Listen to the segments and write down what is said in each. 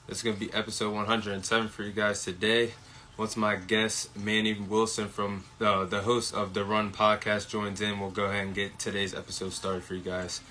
This is going to be episode 107 for you guys today. Once my guest, Manny Wilson, from the host of The Run Podcast, joins in, we'll go ahead and get today's episode started for you guys.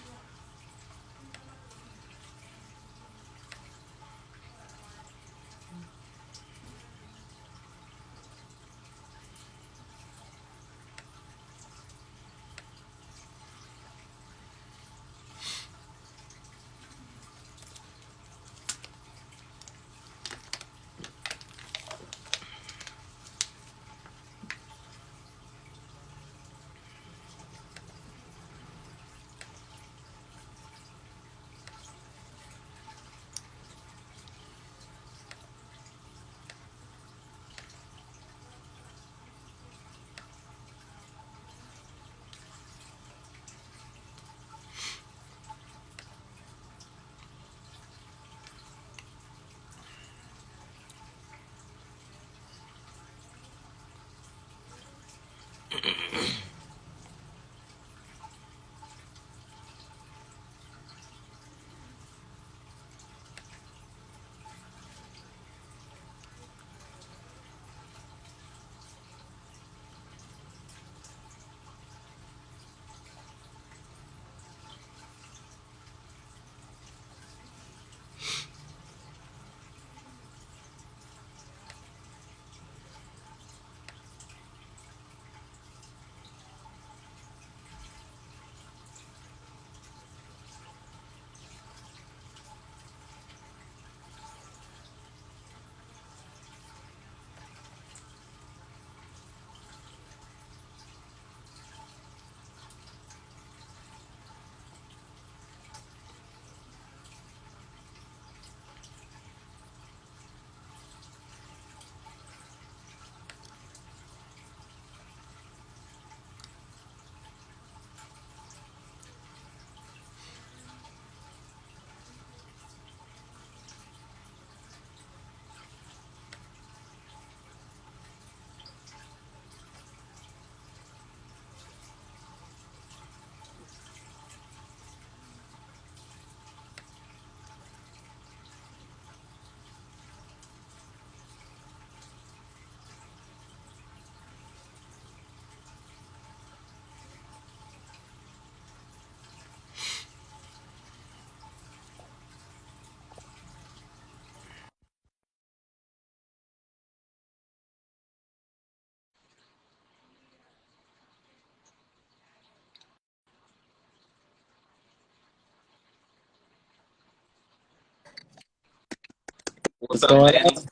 What's What's up, going Manny? on?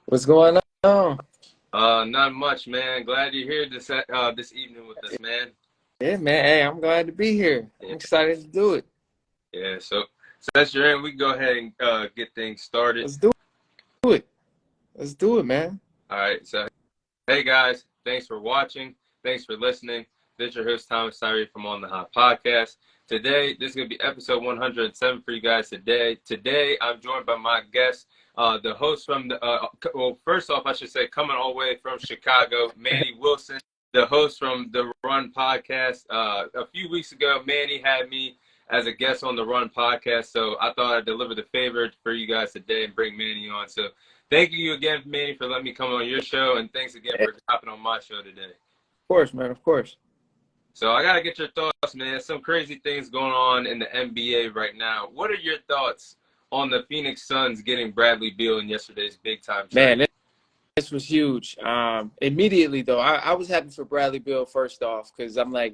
What's going on? Not much, man. Glad you're here this evening with us, man. Yeah, man. Hey, I'm glad to be here. Yeah, I'm excited to do it. yeah. So that's your end. We can go ahead and get things started. Let's do it. Let's do it, man. All right. So, hey guys, thanks for watching. Thanks for listening. This is your host Thomas Tyree from Onthehop Podcast. Today, this is going to be episode 107 for you guys today. Today, I'm joined by my guest, the host from well, first off, I should say, coming all the way from Chicago, Manny Wilson, the host from The Run Podcast. A few weeks ago, Manny had me as a guest on The Run Podcast, so I thought I'd deliver the favor for you guys today and bring Manny on. So thank you again, Manny, for letting me come on your show, and thanks again Of for hopping on my show today. course, man. Of course. So I gotta get your thoughts, man. Some crazy things going on in the NBA right now. What are your thoughts on the Phoenix Suns getting Bradley Beal in yesterday's big time Man, trade? this was huge. Immediately, though, I was happy for Bradley Beal first off because I'm like,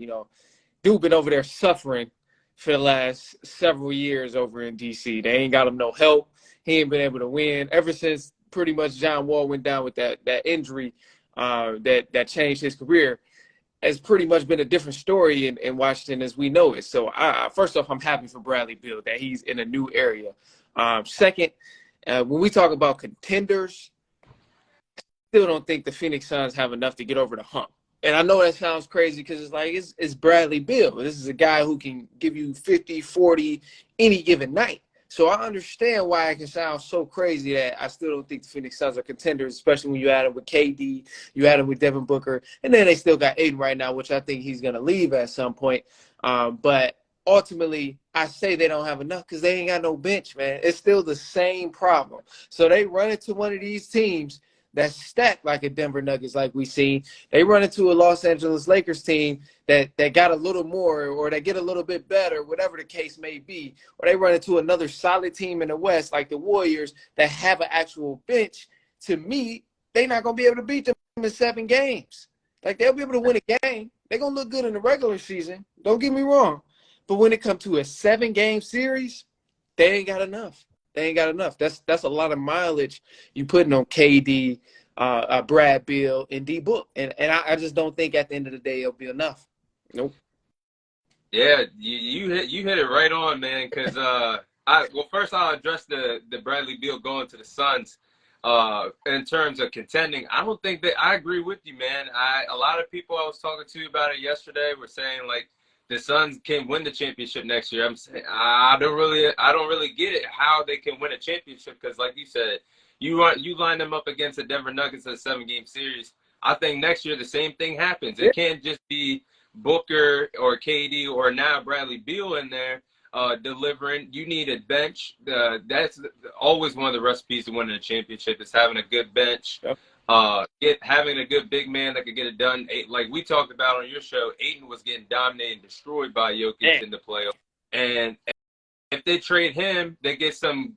dude been over there suffering for the last several years over in D.C. They ain't got him no help. He ain't been able to win ever since pretty much John Wall went down with that injury that changed his career. Has pretty much been a different story in Washington as we know it. So, first off, I'm happy for Bradley Beal that he's in a new area. Second, when we talk about contenders, still don't think the Phoenix Suns have enough to get over the hump. And I know that sounds crazy because it's like it's Bradley Beal. This is a guy who can give you 50, 40 any given night. So I understand why it can sound so crazy that I still don't think the Phoenix Suns are contenders, especially when you add him with KD, you add him with Devin Booker, and then they still got Aiden right now, which I think he's going to leave at some point. But ultimately, I say they don't have enough because they ain't got no bench, man. It's still the same problem. So they run into one of these teams that's stacked like a Denver Nuggets, like we see. They run into a Los Angeles Lakers team that got a little more, or they get a little bit better, whatever the case may be. Or they run into another solid team in the West, like the Warriors, that have an actual bench. To me, they're not going to be able to beat them in 7 games. Like, they'll be able to win a game. They're going to look good in the regular season. Don't get me wrong. But when it comes to a 7-game series, they ain't got enough. They ain't got enough. That's a lot of mileage you putting on KD, Brad Beal, and D Book. And I just don't think at the end of the day it'll be enough. Nope. Yeah, you hit it right on, man. Because first I'll address the Bradley Beal going to the Suns. In terms of contending, I don't think that I agree with you, man. A lot of people I was talking to about it yesterday were saying like the Suns can win the championship next year. I'm saying I don't really get it how they can win a championship because, like you said, you line them up against the Denver Nuggets in a 7-game series. I think next year the same thing happens. It can't just be Booker or KD or now Bradley Beal in there delivering. You need a bench. That's always one of the recipes to winning a championship is having a good bench. Yep. Having a good big man that could get it done. Like we talked about on your show, Ayton was getting dominated and destroyed by Jokic in the playoffs. And if they trade him, they get some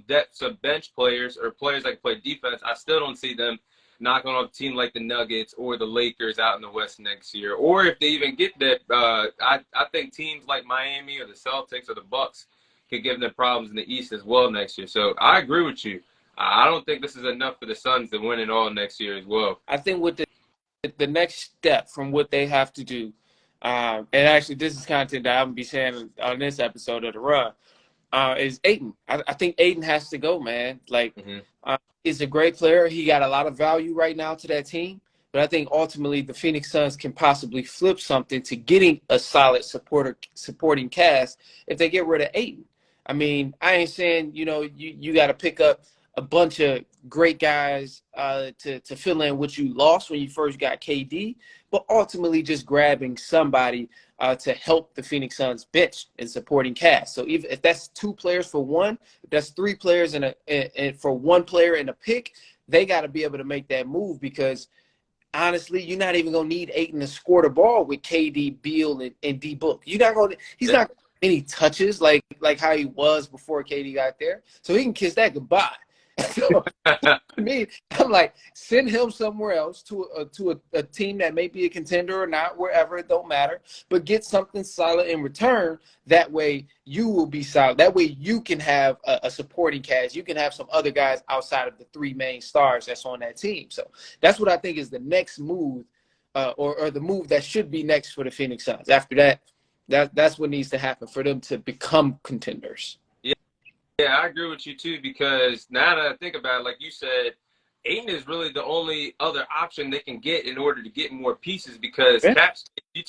depth, some bench players or players that can play defense. I still don't see them knocking off a team like the Nuggets or the Lakers out in the West next year. Or if they even get that, I think teams like Miami or the Celtics or the Bucks could give them problems in the East as well next year. So I agree with you. I don't think this is enough for the Suns to win it all next year as well. I think with the next step from what they have to do, and actually this is content that I'm going to be saying on this episode of The Run, is Ayton. I think Ayton has to go, man. Like, he's a great player. He got a lot of value right now to that team. But I think ultimately the Phoenix Suns can possibly flip something to getting a solid supporting cast if they get rid of Ayton. I mean, I ain't saying, you got to pick up a bunch of great guys to fill in what you lost when you first got KD, but ultimately just grabbing somebody to help the Phoenix Suns bench and supporting cast. So if that's 2 players for one, if that's 3 players and for 1 player in a pick, they got to be able to make that move because honestly, you're not even gonna need Ayton to score the ball with KD, Beal, and D Book. He's not gonna any touches like how he was before KD got there. So he can kiss that goodbye. So, I mean, I'm like, send him somewhere else to a team that may be a contender or not, wherever, it don't matter, but get something solid in return. That way you will be solid. That way you can have a supporting cast. You can have some other guys outside of the 3 main stars that's on that team. So that's what I think is the next move or the move that should be next for the Phoenix Suns. After that's what needs to happen for them to become contenders. Yeah, I agree with you too because now that I think about it, like you said, Ayton is really the only other option they can get in order to get more pieces because Caps, you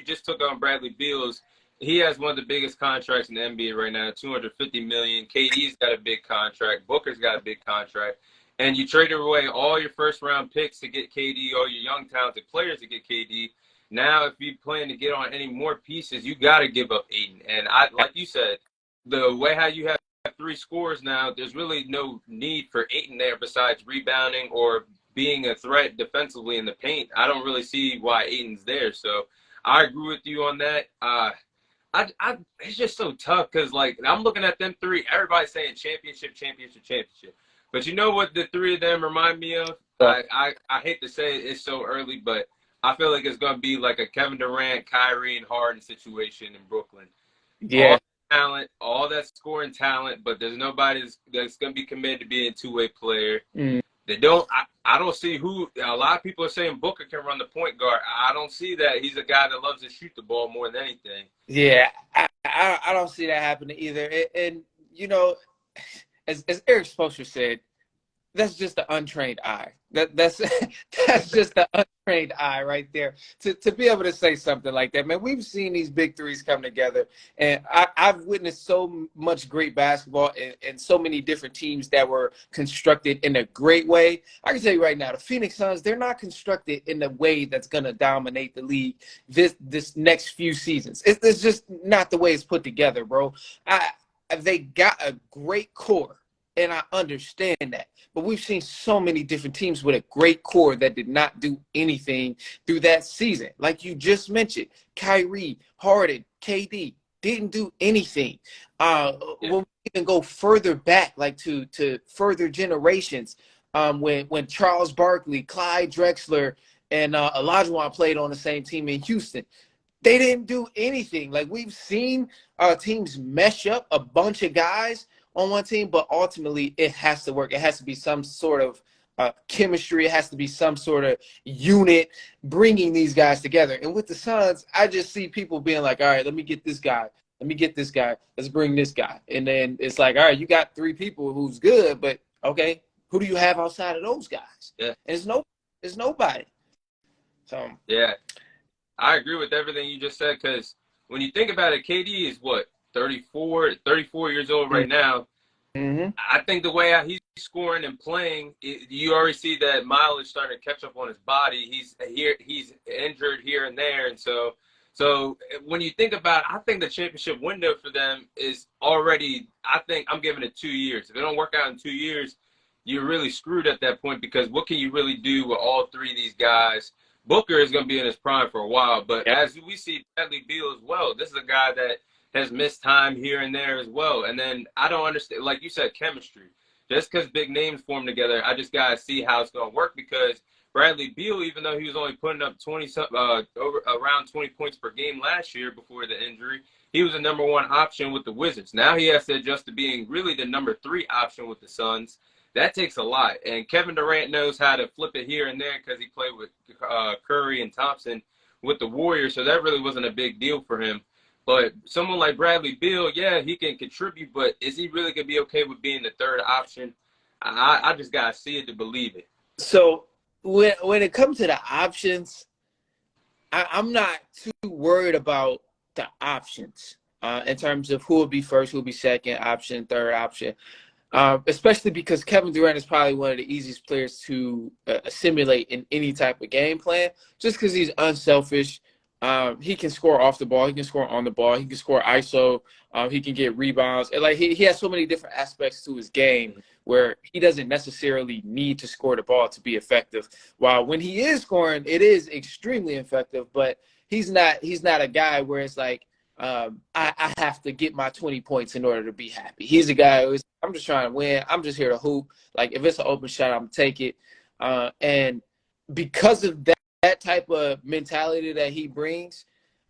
just took on Bradley Beal's. He has one of the biggest contracts in the NBA right now, $250 million. KD's got a big contract. Booker's got a big contract. And you traded away all your first-round picks to get KD, all your young talented players to get KD. Now, if you plan to get on any more pieces, you got to give up Ayton. And like you said, the way how you have 3 scores now, there's really no need for Ayton there besides rebounding or being a threat defensively in the paint. I don't really see why Ayton's there. So I agree with you on that. It's just so tough because, like, I'm looking at them 3. Everybody's saying championship. But you know what the 3 of them remind me of? I hate to say it's so early, but I feel like it's going to be like a Kevin Durant, Kyrie, and Harden situation in Brooklyn. Yeah. Talent, all that scoring talent, but there's nobody that's going to be committed to being a 2-way player. They don't. I don't see who. A lot of people are saying Booker can run the point guard. I don't see that. He's a guy that loves to shoot the ball more than anything. Yeah, I don't see that happening either. And as Eric Spoelstra said, that's just the untrained eye. That's that's just the untrained eye right there. To be able to say something like that, man. We've seen these big threes come together, and I've witnessed so much great basketball and so many different teams that were constructed in a great way. I can tell you right now, the Phoenix Suns, they're not constructed in a way that's gonna dominate the league this next few seasons. It's just not the way it's put together, bro. They got a great core, and I understand that. But we've seen so many different teams with a great core that did not do anything through that season. Like you just mentioned, Kyrie, Harden, KD didn't do anything. When we even go further back, like to further generations, when Charles Barkley, Clyde Drexler, and Olajuwon played on the same team in Houston, they didn't do anything. Like we've seen teams mesh up a bunch of guys on one team, but ultimately it has to work. It has to be some sort of chemistry. It has to be some sort of unit bringing these guys together. And with the Suns, I just see people being like, all right, let me get this guy. Let me get this guy. Let's bring this guy. And then it's like, all right, you got three people who's good, but okay, who do you have outside of those guys? Yeah. And it's nobody. So Yeah. I agree with everything you just said, because when you think about it, KD is what, 34 years old right now. mm-hmm. I think the way he's scoring and playing, you already see that mileage starting to catch up on his body. He's injured here and there, and so when you think about it, I think the championship window for them is already. I think I'm giving it 2 years. If it don't work out in 2 years, you're really screwed at that point, because what can you really do with all three of these guys? Booker is going to be in his prime for a while, but as we see Bradley Beal as well, this is a guy that has missed time here and there as well. And then I don't understand, like you said, chemistry. Just because big names form together, I just got to see how it's going to work, because Bradley Beal, even though he was only putting up around 20 points per game last year before the injury, he was the number one option with the Wizards. Now he has to adjust to being really the number 3 option with the Suns. That takes a lot. And Kevin Durant knows how to flip it here and there, because he played with Curry and Thompson with the Warriors, so that really wasn't a big deal for him. But someone like Bradley Beal, yeah, he can contribute, but is he really going to be okay with being the 3rd option? I just got to see it to believe it. So when it comes to the options, I'm not too worried about the options in terms of who will be first, who will be second option, third option. Especially because Kevin Durant is probably one of the easiest players to assimilate in any type of game plan, just because he's unselfish. He can score off the ball. He can score on the ball. He can score ISO. He can get rebounds. And like he has so many different aspects to his game where he doesn't necessarily need to score the ball to be effective. While when he is scoring, it is extremely effective. But he's not a guy where it's like, I have to get my 20 points in order to be happy. He's a guy who's, I'm just trying to win. I'm just here to hoop. Like, if it's an open shot, I'm going to take it. And because of that type of mentality that he brings,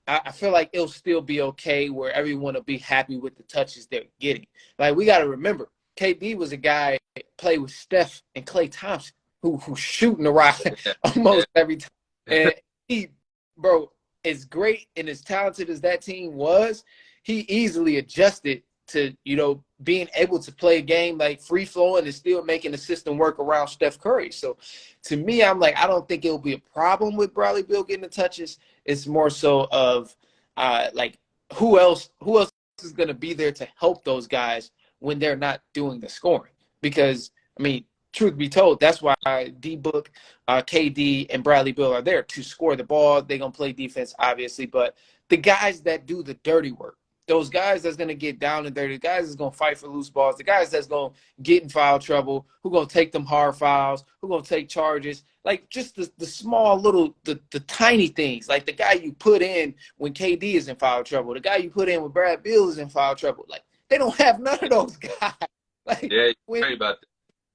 I feel like it'll still be okay where everyone will be happy with the touches they're getting. Like, we got to remember, KD was a guy played with Steph and Klay Thompson who's shooting the rock almost every time. And he, bro, as great and as talented as that team was, he easily adjusted to, being able to play a game like free flowing and still making the system work around Steph Curry. So to me, I'm like, I don't think it'll be a problem with Bradley Beal getting the touches. It's more so of like who else is going to be there to help those guys when they're not doing the scoring. Because, I mean, truth be told, that's why D-Book, KD, and Bradley Beal are there to score the ball. They're going to play defense, obviously. But the guys that do the dirty work, those guys that's going to get down and dirty, the guys that's going to fight for loose balls, the guys that's going to get in foul trouble, who going to take them hard fouls, who going to take charges, like just the small little, the tiny things, like the guy you put in when KD is in foul trouble, the guy you put in when Brad Beal is in foul trouble. Like, they don't have none of those guys. Like, yeah, you're right about that.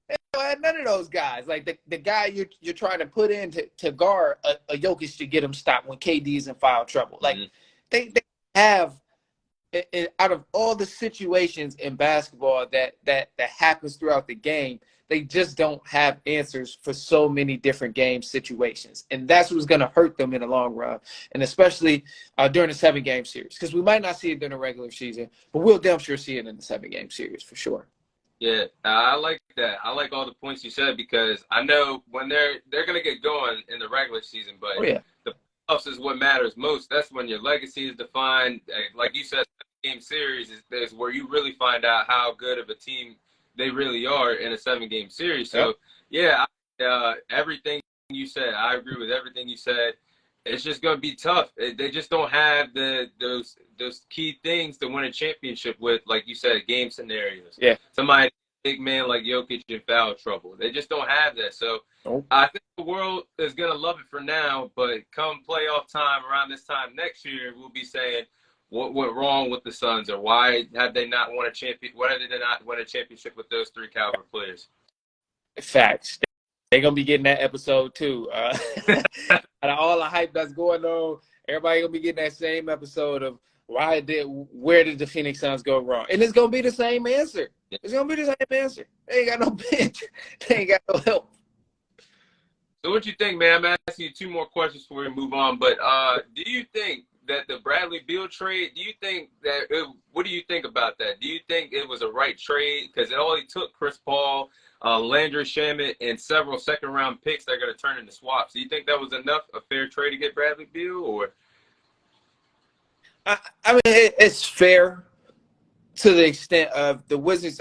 They don't have none of those guys. Like the guy you're trying to put in to guard a Jokic to get him stopped when KD is in foul trouble. Like, they have, out of all the situations in basketball that happens throughout the game, they just don't have answers for so many different game situations. And that's what's going to hurt them in the long run, and especially during the 7-game series. Because we might not see it during the regular season, but we'll damn sure see it in the 7-game series for sure. Yeah, I like that. I like all the points you said because I know when they're gonna get going in the regular season, Oh but yeah. the playoffs is what matters most. That's when your legacy is defined. Like you said, game series is where you really find out how good of a team they really are in a 7 game series. Yep. So yeah, everything you said, I agree with everything you said. It's just gonna be tough. They just don't have those key things to win a championship with, like you said, game scenarios. Yeah. Somebody big man like Jokic in foul trouble. They just don't have that. So Nope. I think the world is gonna love it for now, but come playoff time around this time next year, we'll be saying what went wrong with the Suns, or why have they not won a champion? Why did they not win a championship with those three caliber players? Facts. They're gonna be getting that episode too. Out of all the hype that's going on, everybody gonna be getting that same episode of where did the Phoenix Suns go wrong? And it's gonna be the same answer. It's gonna be the same answer. They ain't got no bench. They ain't got no help. So what you think, man? I'm asking you two more questions before we move on. But do you think that the Bradley Beal trade? Do you think that? What do you think about that? Do you think it was a right trade? Because it only took Chris Paul, Landry Shamet, and several second-round picks that are going to turn into swaps. Do you think that was enough, a fair trade to get Bradley Beal, or? I mean, it's fair to the extent of the Wizards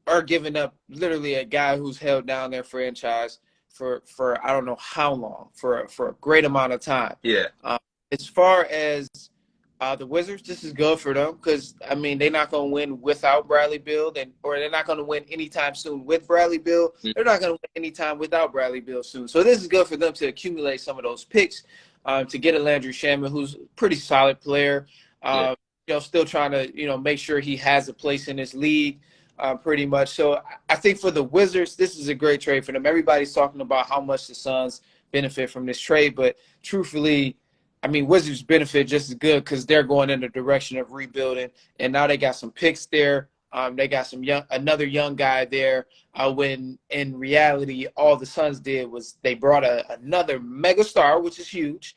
are giving up literally a guy who's held down their franchise for I don't know how long, for a great amount of time. Yeah. As far as the Wizards, this is good for them because I mean they're not going to win without Bradley Beal, or they're not going to win anytime soon with Bradley Beal. They're not going to win anytime without Bradley Beal soon. So this is good for them to accumulate some of those picks to get a Landry Shamet, who's a pretty solid player. Yeah. Still trying to make sure he has a place in this league. Pretty much. So I think for the Wizards, this is a great trade for them. Everybody's talking about how much the Suns benefit from this trade, but truthfully, I mean, Wizards benefit just as good because they're going in the direction of rebuilding, and now they got some picks there. They got another young guy there. When in reality, all the Suns did was they brought another megastar, which is huge,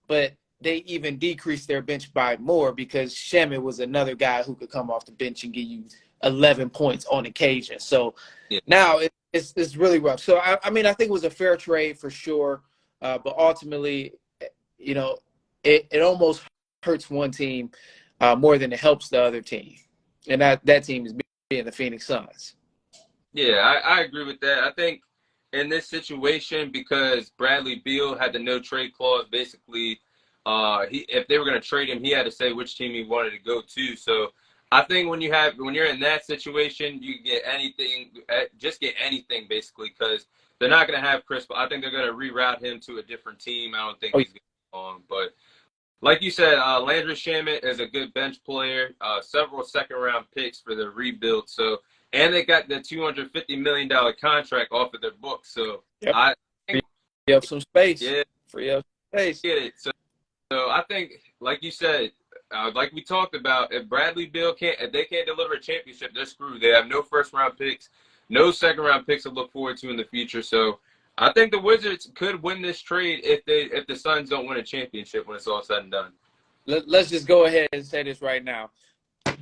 but they even decreased their bench by more because Shamet was another guy who could come off the bench and give you 11 points on occasion. So Yeah. now it's really rough. So I mean, I think it was a fair trade for sure, but ultimately, it almost hurts one team more than it helps the other team, and that team is being the Phoenix Suns. Yeah, I agree with that. I think in this situation, because Bradley Beal had the no trade clause, basically, if they were going to trade him, he had to say which team he wanted to go to. So I think when you're in that situation, you get anything, just get anything basically, because they're not going to have Chris. I think they're going to reroute him to a different team. I don't think he's going to be long, but. Like you said, Landry Shamet is a good bench player. Several second-round picks for the rebuild. So, and they got the $250 million contract off of their books. So, Yep. I think, Free up some space. yeah, Free up space. get it. So I think, like you said, like we talked about, if Bradley Beal if they can't deliver a championship, they're screwed. They have no first-round picks, no second-round picks to look forward to in the future. So. I think the Wizards could win this trade if the Suns don't win a championship when it's all said and done. Let's just go ahead and say this right now.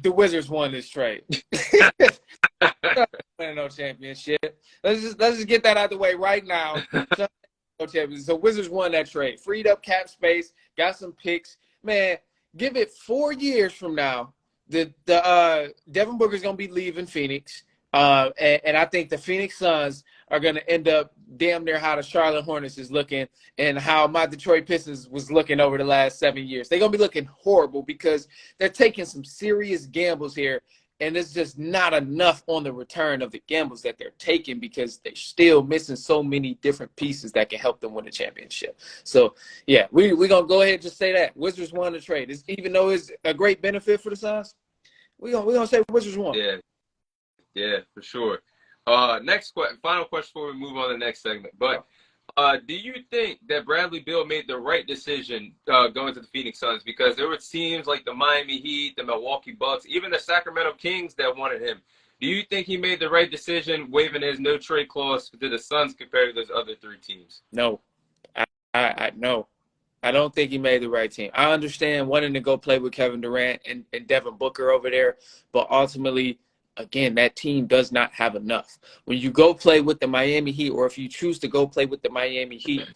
The Wizards won this trade. No championship. Let's just get that out of the way right now. No championship. So Wizards won that trade. Freed up cap space, got some picks. Man, give it 4 years from now. The Devin Booker's gonna be leaving Phoenix. And I think the Phoenix Suns are going to end up damn near how the Charlotte Hornets is looking and how my Detroit Pistons was looking over the last 7 years. They're going to be looking horrible because they're taking some serious gambles here, and it's just not enough on the return of the gambles that they're taking because they're still missing so many different pieces that can help them win a championship. So, yeah, we're going to go ahead and just say that. Wizards won the trade. Even though it's a great benefit for the Suns, we're gonna say Wizards won. Yeah, for sure. Final question before we move on to the next segment. But do you think that Bradley Beal made the right decision going to the Phoenix Suns? Because there were teams like the Miami Heat, the Milwaukee Bucks, even the Sacramento Kings that wanted him. Do you think he made the right decision waiving his no trade clause to the Suns compared to those other three teams? No, no. I don't think he made the right team. I understand wanting to go play with Kevin Durant and Devin Booker over there, but ultimately, again, that team does not have enough. When you go play with the Miami Heat, or if you choose to go play with the Miami Heat,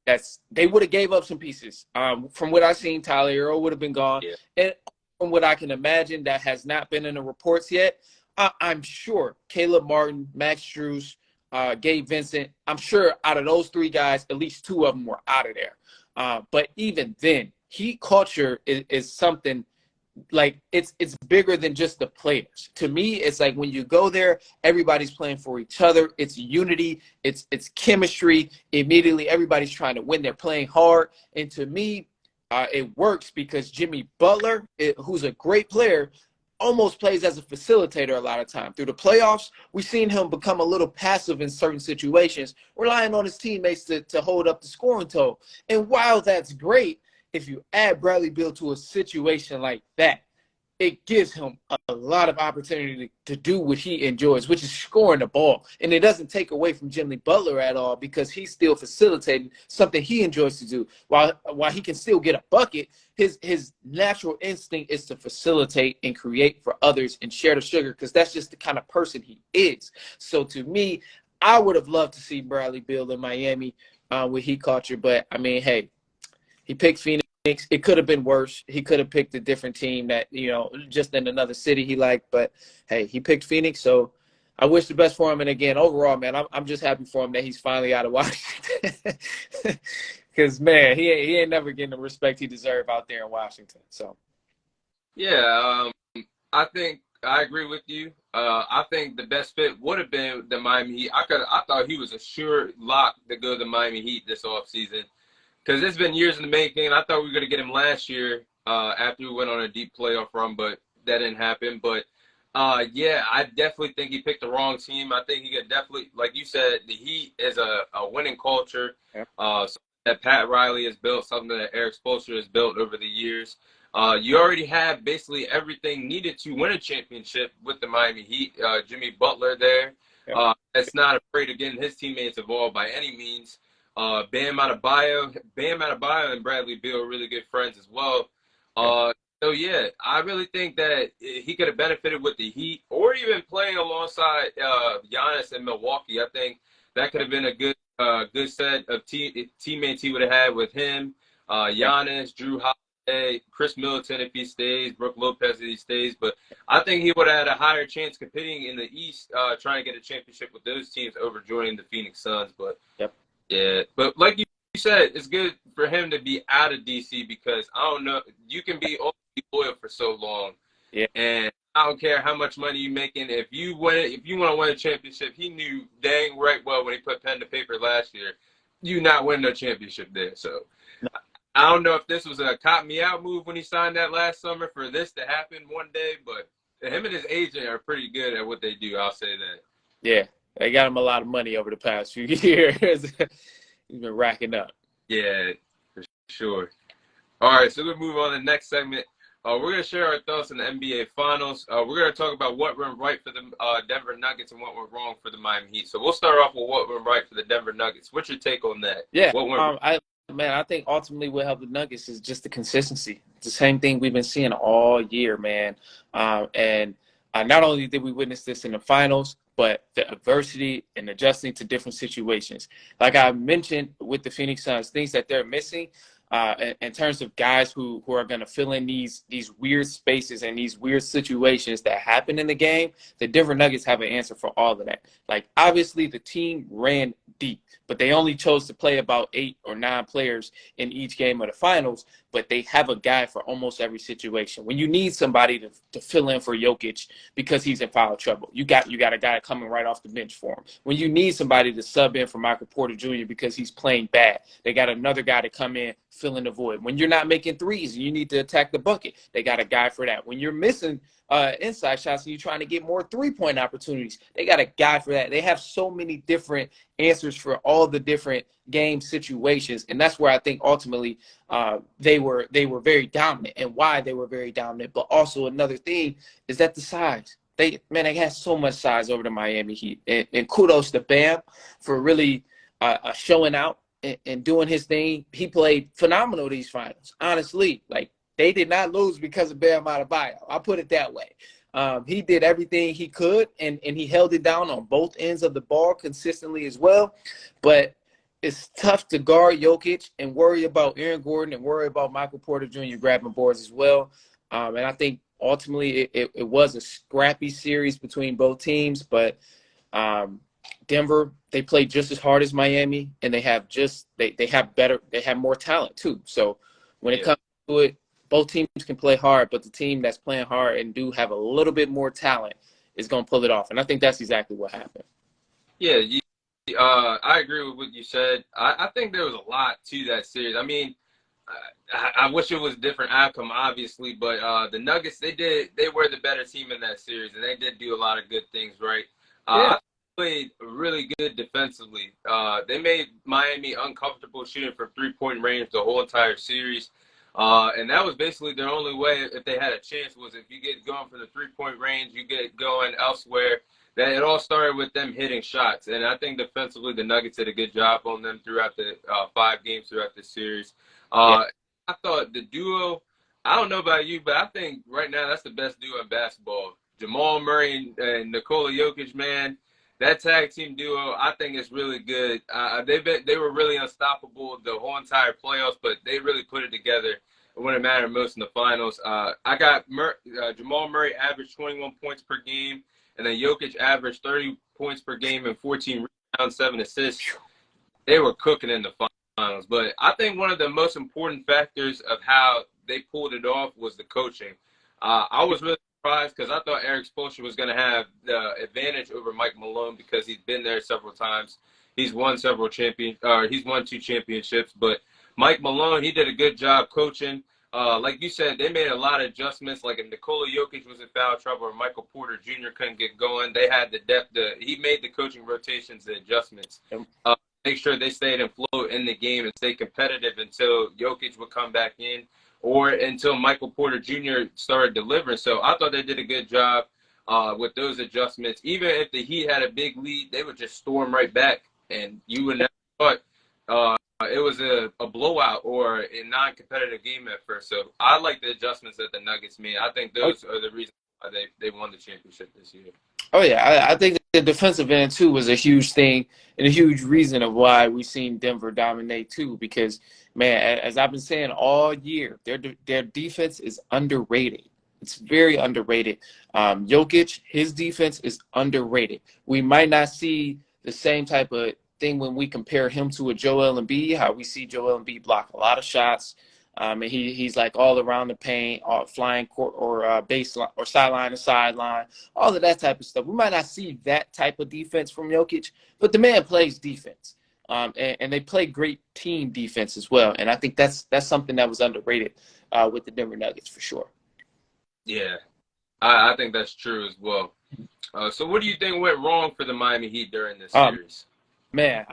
that's they would have gave up some pieces. From what I've seen, Tyler Hero would have been gone, Yeah. and from what I can imagine, that has not been in the reports yet. I'm sure Caleb Martin, Max Strus, Gabe Vincent. I'm sure out of those three guys, at least two of them were out of there. But even then, Heat culture is something like it's bigger than just the players. To me, it's like when you go there, everybody's playing for each other. It's unity, it's chemistry. Immediately, everybody's trying to win. They're playing hard, and to me, it works because Jimmy Butler, who's a great player, almost plays as a facilitator a lot of time. Through the playoffs, we've seen him become a little passive in certain situations, relying on his teammates to hold up the scoring total. And while that's great, if you add Bradley Beal to a situation like that, it gives him a lot of opportunity to do what he enjoys, which is scoring the ball. And it doesn't take away from Jimmy Butler at all because he's still facilitating something he enjoys to do. While he can still get a bucket, his natural instinct is to facilitate and create for others and share the sugar because that's just the kind of person he is. So to me, I would have loved to see Bradley Beal in Miami with Heat culture. But, I mean, hey, he picked Phoenix. It could have been worse. He could have picked a different team that, just in another city he liked. But, hey, he picked Phoenix, so I wish the best for him. And, again, overall, man, I'm just happy for him that he's finally out of Washington. Because, man, he ain't never getting the respect he deserved out there in Washington. So, Yeah, I think I agree with you. I think the best fit would have been the Miami Heat. I thought he was a sure lock to go to the Miami Heat this offseason. Because it's been years in the making. I thought we were going to get him last year after we went on a deep playoff run, but that didn't happen. But, yeah, I definitely think he picked the wrong team. I think he could definitely, like you said, the Heat is a winning culture. yeah. Something that Pat Riley has built, something that Eric Spoelstra has built over the years. You already have basically everything needed to win a championship with the Miami Heat. Jimmy Butler there. Yeah. That's not afraid of getting his teammates involved by any means. Bam Adebayo and Bradley Beal are really good friends as well. So yeah, I really think that he could have benefited with the Heat or even playing alongside Giannis in Milwaukee. I think that could have been a good set of teammates he would have had with him, Giannis, Drew Holiday, Chris Middleton if he stays, Brook Lopez if he stays. But I think he would have had a higher chance competing in the East, trying to get a championship with those teams over joining the Phoenix Suns. But Yep. yeah, but like you said, it's good for him to be out of DC because I don't know, you can be loyal for so long, Yeah. and I don't care how much money you're making. If you want to win a championship, he knew dang right well when he put pen to paper last year, you not win no championship there. So I don't know if this was a cop me out move when he signed that last summer for this to happen one day, but him and his agent are pretty good at what they do. I'll say that. Yeah. They got him a lot of money over the past few years. He's been racking up. Yeah, for sure. All right, so we'll move on to the next segment. We're going to share our thoughts on the NBA Finals. We're going to talk about what went right for the Denver Nuggets and what went wrong for the Miami Heat. So we'll start off with what went right for the Denver Nuggets. What's your take on that? Yeah, What went I think ultimately what helped the Nuggets is just the consistency. It's the same thing we've been seeing all year, man. And not only did we witness this in the finals, but the adversity and adjusting to different situations. Like I mentioned with the Phoenix Suns, things that they're missing in terms of guys who are going to fill in these weird spaces and these weird situations that happen in the game. The Denver Nuggets have an answer for all of that. Like, obviously, the team ran deep, but they only chose to play about 8 or 9 players in each game of the finals, but they have a guy for almost every situation. When you need somebody to fill in for Jokic because he's in foul trouble, you got a guy coming right off the bench for him. When you need somebody to sub in for Michael Porter Jr. because he's playing bad, they got another guy to come in, fill in the void. When you're not making threes and you need to attack the bucket, they got a guy for that. When you're missing inside shots and you're trying to get more three-point opportunities, they got a guy for that. They have so many different answers for all the different game situations, and that's where I think ultimately they were very dominant, and why they were very dominant. But also another thing is that the size. They had so much size over the Miami Heat, and kudos to Bam for really showing out and doing his thing. He played phenomenal these finals. Honestly, like, they did not lose because of Bam Adebayo. I'll put it that way. He did everything he could, and he held it down on both ends of the ball consistently as well. But it's tough to guard Jokic and worry about Aaron Gordon and worry about Michael Porter Jr. grabbing boards as well. And I think ultimately it was a scrappy series between both teams, but Denver, they played just as hard as Miami, and they have more talent too. So when it comes to it, both teams can play hard, but the team that's playing hard and do have a little bit more talent is going to pull it off. And I think that's exactly what happened. Yeah, I agree with what you said. I think there was a lot to that series. I mean, I wish it was a different outcome, obviously, but the Nuggets, they were the better team in that series, and they did do a lot of good things, right? Yeah. I played really good defensively. They made Miami uncomfortable shooting from three-point range the whole entire series. And that was basically their only way if they had a chance was if you get going from the three-point range, you get going elsewhere. That it all started with them hitting shots. And I think defensively the Nuggets did a good job on them throughout the 5 games throughout the series. I thought the duo, I don't know about you, but I think right now that's the best duo in basketball. Jamal Murray and Nikola Jokic, man, that tag team duo, I think is really good. They were really unstoppable the whole entire playoffs, but they really put it together when it mattered most in the finals. I got Jamal Murray averaged 21 points per game, and then Jokic averaged 30 points per game and 14 rebounds, 7 assists. They were cooking in the finals. But I think one of the most important factors of how they pulled it off was the coaching. I was really surprised because I thought Eric Spoelstra was going to have the advantage over Mike Malone because he's been there several times. He's won 2 championships. But Mike Malone, he did a good job coaching. Like you said, they made a lot of adjustments. Like if Nikola Jokic was in foul trouble or Michael Porter Jr. couldn't get going, they had the depth. He made the coaching rotations, the adjustments. Make sure they stayed in flow in the game and stay competitive until Jokic would come back in or until Michael Porter Jr. started delivering. So I thought they did a good job with those adjustments. Even if the Heat had a big lead, they would just storm right back, and you would never thought it was a blowout or a non-competitive game at first. So I like the adjustments that the Nuggets made. I think those are the reasons why they won the championship this year. Oh, yeah. I think the defensive end, too, was a huge thing and a huge reason of why we've seen Denver dominate, too, because, man, as I've been saying all year, their defense is underrated. It's very underrated. Jokic, his defense is underrated. We might not see the same type of thing when we compare him to a Joel Embiid, how we see Joel Embiid block a lot of shots. And he's like all around the paint, flying court or baseline or sideline to sideline, all of that type of stuff. We might not see that type of defense from Jokic, but the man plays defense, and they play great team defense as well. And I think that's something that was underrated with the Denver Nuggets for sure. Yeah, I think that's true as well. So what do you think went wrong for the Miami Heat during this series? Man,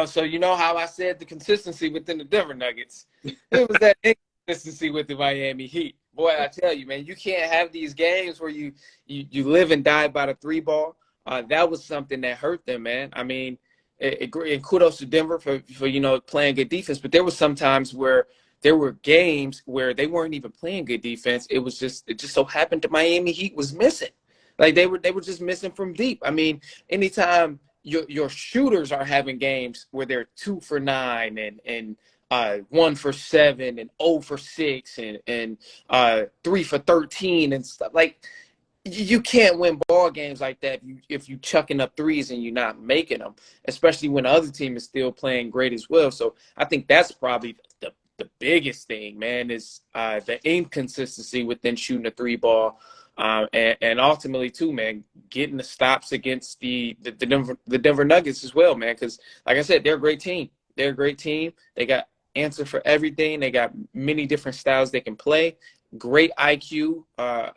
so how I said the consistency within the Denver Nuggets. It was that inconsistency with the Miami Heat. Boy, I tell you, man, you can't have these games where you live and die by the 3 ball. That was something that hurt them, man. I mean, and kudos to Denver for playing good defense. But there was some times where there were games where they weren't even playing good defense. It just so happened the Miami Heat was missing. Like they were just missing from deep. I mean, anytime your shooters are having games where they're 2 for 9 and 1 for 7 and 0 for 6 and 3 for 13 and stuff, like you can't win ball games like that if you chucking up threes and you're not making them, especially when the other team is still playing great as well. So I think that's probably the biggest thing, man, is the inconsistency within shooting a 3 ball. And ultimately, too, man, getting the stops against the Denver Nuggets as well, man. Because, like I said, they're a great team. They're a great team. They got answer for everything. They got many different styles they can play. Great IQ,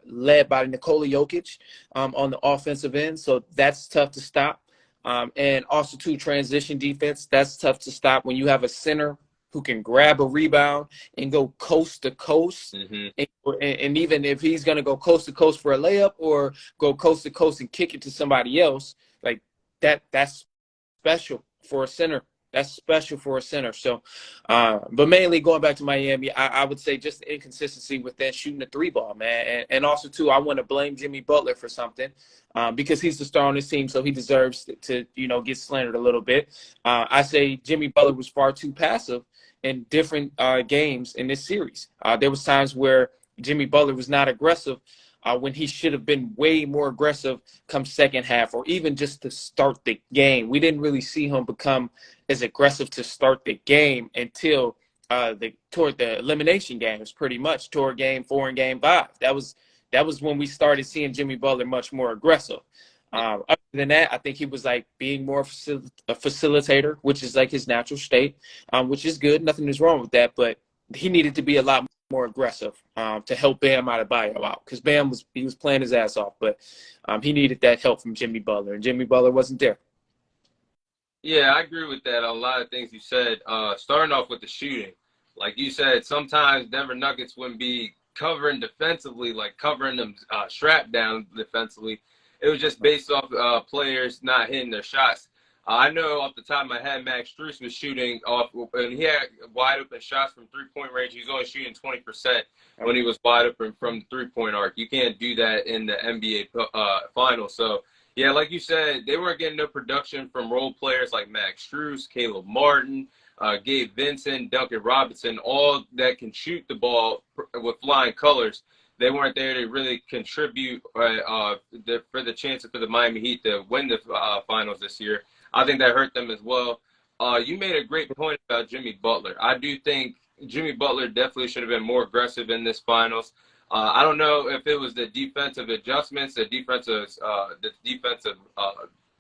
led by Nikola Jokic on the offensive end. So that's tough to stop. And also, too, transition defense. That's tough to stop when you have a center who can grab a rebound and go coast to coast. Mm-hmm. And even if he's going to go coast to coast for a layup or go coast to coast and kick it to somebody else, like that's special for a center That's special for a center. So, but mainly going back to Miami, I would say just the inconsistency with that shooting the three ball, man. And also, too, I want to blame Jimmy Butler for something because he's the star on this team, so he deserves to get slandered a little bit. I say Jimmy Butler was far too passive in different games in this series. There was times where Jimmy Butler was not aggressive when he should have been way more aggressive come second half or even just to start the game. We didn't really see him become as aggressive to start the game until toward the elimination games, pretty much toward game 4 and game 5. That was when we started seeing Jimmy Butler much more aggressive. Other than that, I think he was like being more a facilitator, which is like his natural state, which is good. Nothing is wrong with that, but he needed to be a lot more aggressive to help Bam Adebayo out because Bam was playing his ass off, but he needed that help from Jimmy Butler, and Jimmy Butler wasn't there. Yeah, I agree with that. A lot of things you said. Starting off with the shooting, like you said, sometimes Denver Nuggets wouldn't be covering defensively, like covering them strapped down defensively. It was just based off players not hitting their shots. I know off the top of my head, Max Strus was shooting off, and he had wide open shots from 3-point range. He was only shooting 20% when he was wide open from the 3-point arc. You can't do that in the NBA finals. So, yeah, like you said, they weren't getting no production from role players like Max Strus, Caleb Martin, Gabe Vincent, Duncan Robinson, all that can shoot the ball with flying colors. They weren't there to really contribute for the chances for the Miami Heat to win the finals this year. I think that hurt them as well. You made a great point about Jimmy Butler. I do think Jimmy Butler definitely should have been more aggressive in this finals. I don't know if it was the defensive adjustments, the defensive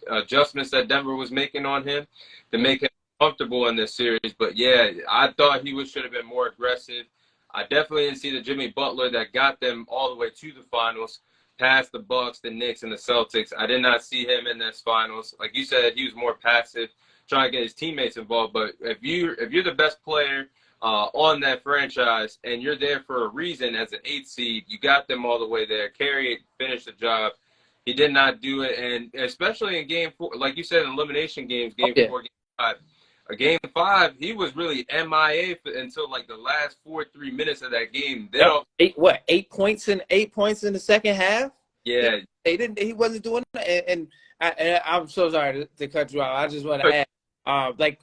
adjustments that Denver was making on him to make him comfortable in this series. But yeah, I thought he should have been more aggressive. I definitely didn't see the Jimmy Butler that got them all the way to the finals, past the Bucks, the Knicks, and the Celtics. I did not see him in this finals. Like you said, he was more passive, trying to get his teammates involved. But if you're the best player on that franchise and you're there for a reason as an 8th seed, you got them all the way there. Carry it, finish the job. He did not do it, and especially in Game 4, like you said, in elimination games, Game 4, Game 5. Game 5, he was really MIA until like the last 3 minutes of that game. Then Yep. 8 points in the second half? Yeah, he wasn't doing that. And I'm so sorry to cut you off. I just want to add,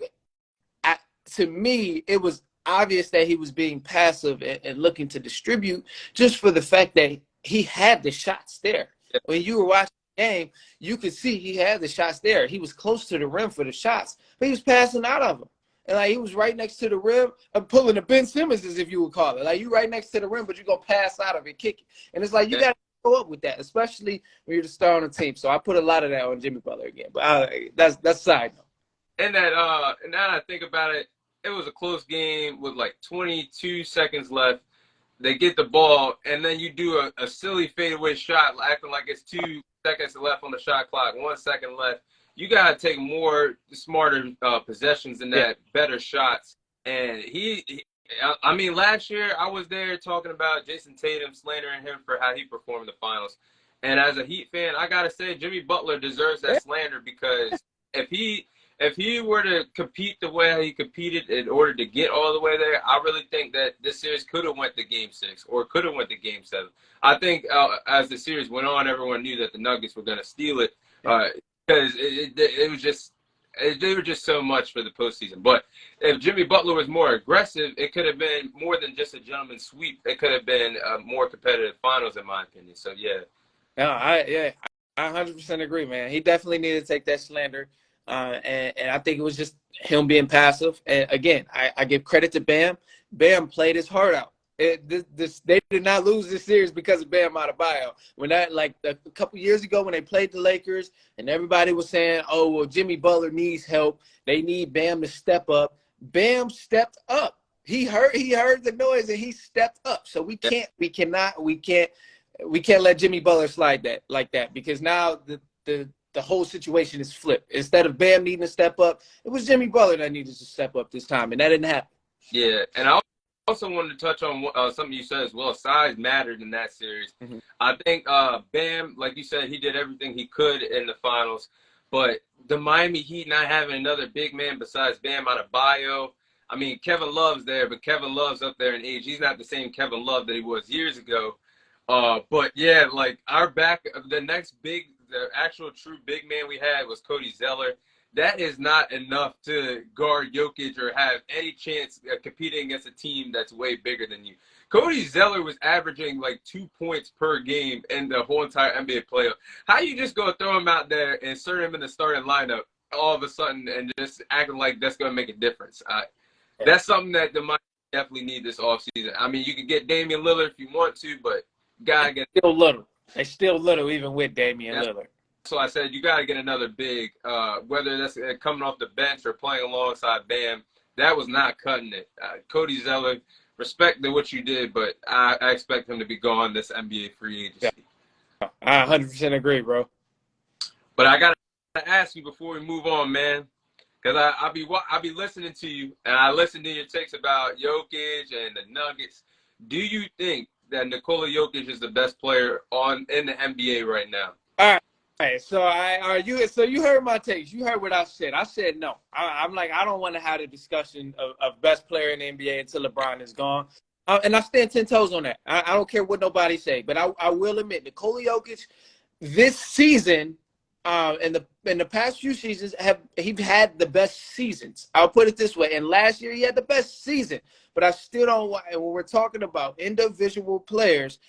to me, it was obvious that he was being passive and looking to distribute just for the fact that he had the shots there. Yeah. When you were watching the game, you could see he had the shots there. He was close to the rim for the shots, but he was passing out of them. And like he was right next to the rim, pulling a Ben Simmons, as if you would call it. Like you right next to the rim, but you're gonna pass out of it, kick it. And it's like you gotta go up with that, especially when you're the star on the team. So I put a lot of that on Jimmy Butler again. But that's side note. And that and now that I think about it, it was a close game with like 22 seconds left. They get the ball, and then you do a silly fadeaway shot, acting like it's 2 seconds left on the shot clock, 1 second left. You got to take more smarter possessions than that, better shots. And I mean, last year I was there talking about Jason Tatum, slandering him for how he performed in the finals. And as a Heat fan, I got to say Jimmy Butler deserves that slander because if he were to compete the way he competed in order to get all the way there, I really think that this series could have went to Game 6 or could have went to Game 7. I think as the series went on, everyone knew that the Nuggets were going to steal it because it was just they were just so much for the postseason. But if Jimmy Butler was more aggressive, it could have been more than just a gentleman's sweep. It could have been a more competitive finals, in my opinion. So, yeah. No, I 100% agree, man. He definitely needed to take that slander. And I think it was just him being passive. And again, I give credit to Bam. Bam played his heart out. They did not lose this series because of Bam Adebayo. When a couple years ago when they played the Lakers and everybody was saying, "Oh, well, Jimmy Butler needs help. They need Bam to step up." Bam stepped up. He heard the noise and he stepped up. So we can't let Jimmy Butler slide that like that because now the whole situation is flipped. Instead of Bam needing to step up, it was Jimmy Butler that needed to step up this time, and that didn't happen. Yeah, and I also wanted to touch on something you said as well. Size mattered in that series. Mm-hmm. I think Bam, like you said, he did everything he could in the finals. But the Miami Heat not having another big man besides Bam Adebayo. I mean, Kevin Love's there, but Kevin Love's up there in age. He's not the same Kevin Love that he was years ago. But yeah, like the actual true big man we had was Cody Zeller. That is not enough to guard Jokic or have any chance competing against a team that's way bigger than you. Cody Zeller was averaging like 2 points per game in the whole entire NBA playoff. How you just go throw him out there and insert him in the starting lineup all of a sudden and just acting like that's going to make a difference? That's something that the Miami definitely need this offseason. I mean, you can get Damian Lillard if you want to, but gotta get still little. They still little even with Damian Lillard. So I said you got to get another big, whether that's coming off the bench or playing alongside Bam. That was not cutting it. Cody Zeller, respect to what you did, but I expect him to be gone this NBA free agency. Yeah. I 100% agree, bro. But I got to ask you before we move on, man, because I'll be listening to you, and I listen to your takes about Jokic and the Nuggets. Do you think that Nikola Jokic is the best player in the NBA right now? All right, so you heard my takes. You heard what I said. I said no. I'm like, I don't want to have a discussion of best player in the NBA until LeBron is gone. And I stand 10 toes on that. I don't care what nobody say, but I will admit Nikola Jokic this season, in the past few seasons, he had the best seasons. I'll put it this way. And last year he had the best season, but I still don't. When we're talking about individual players,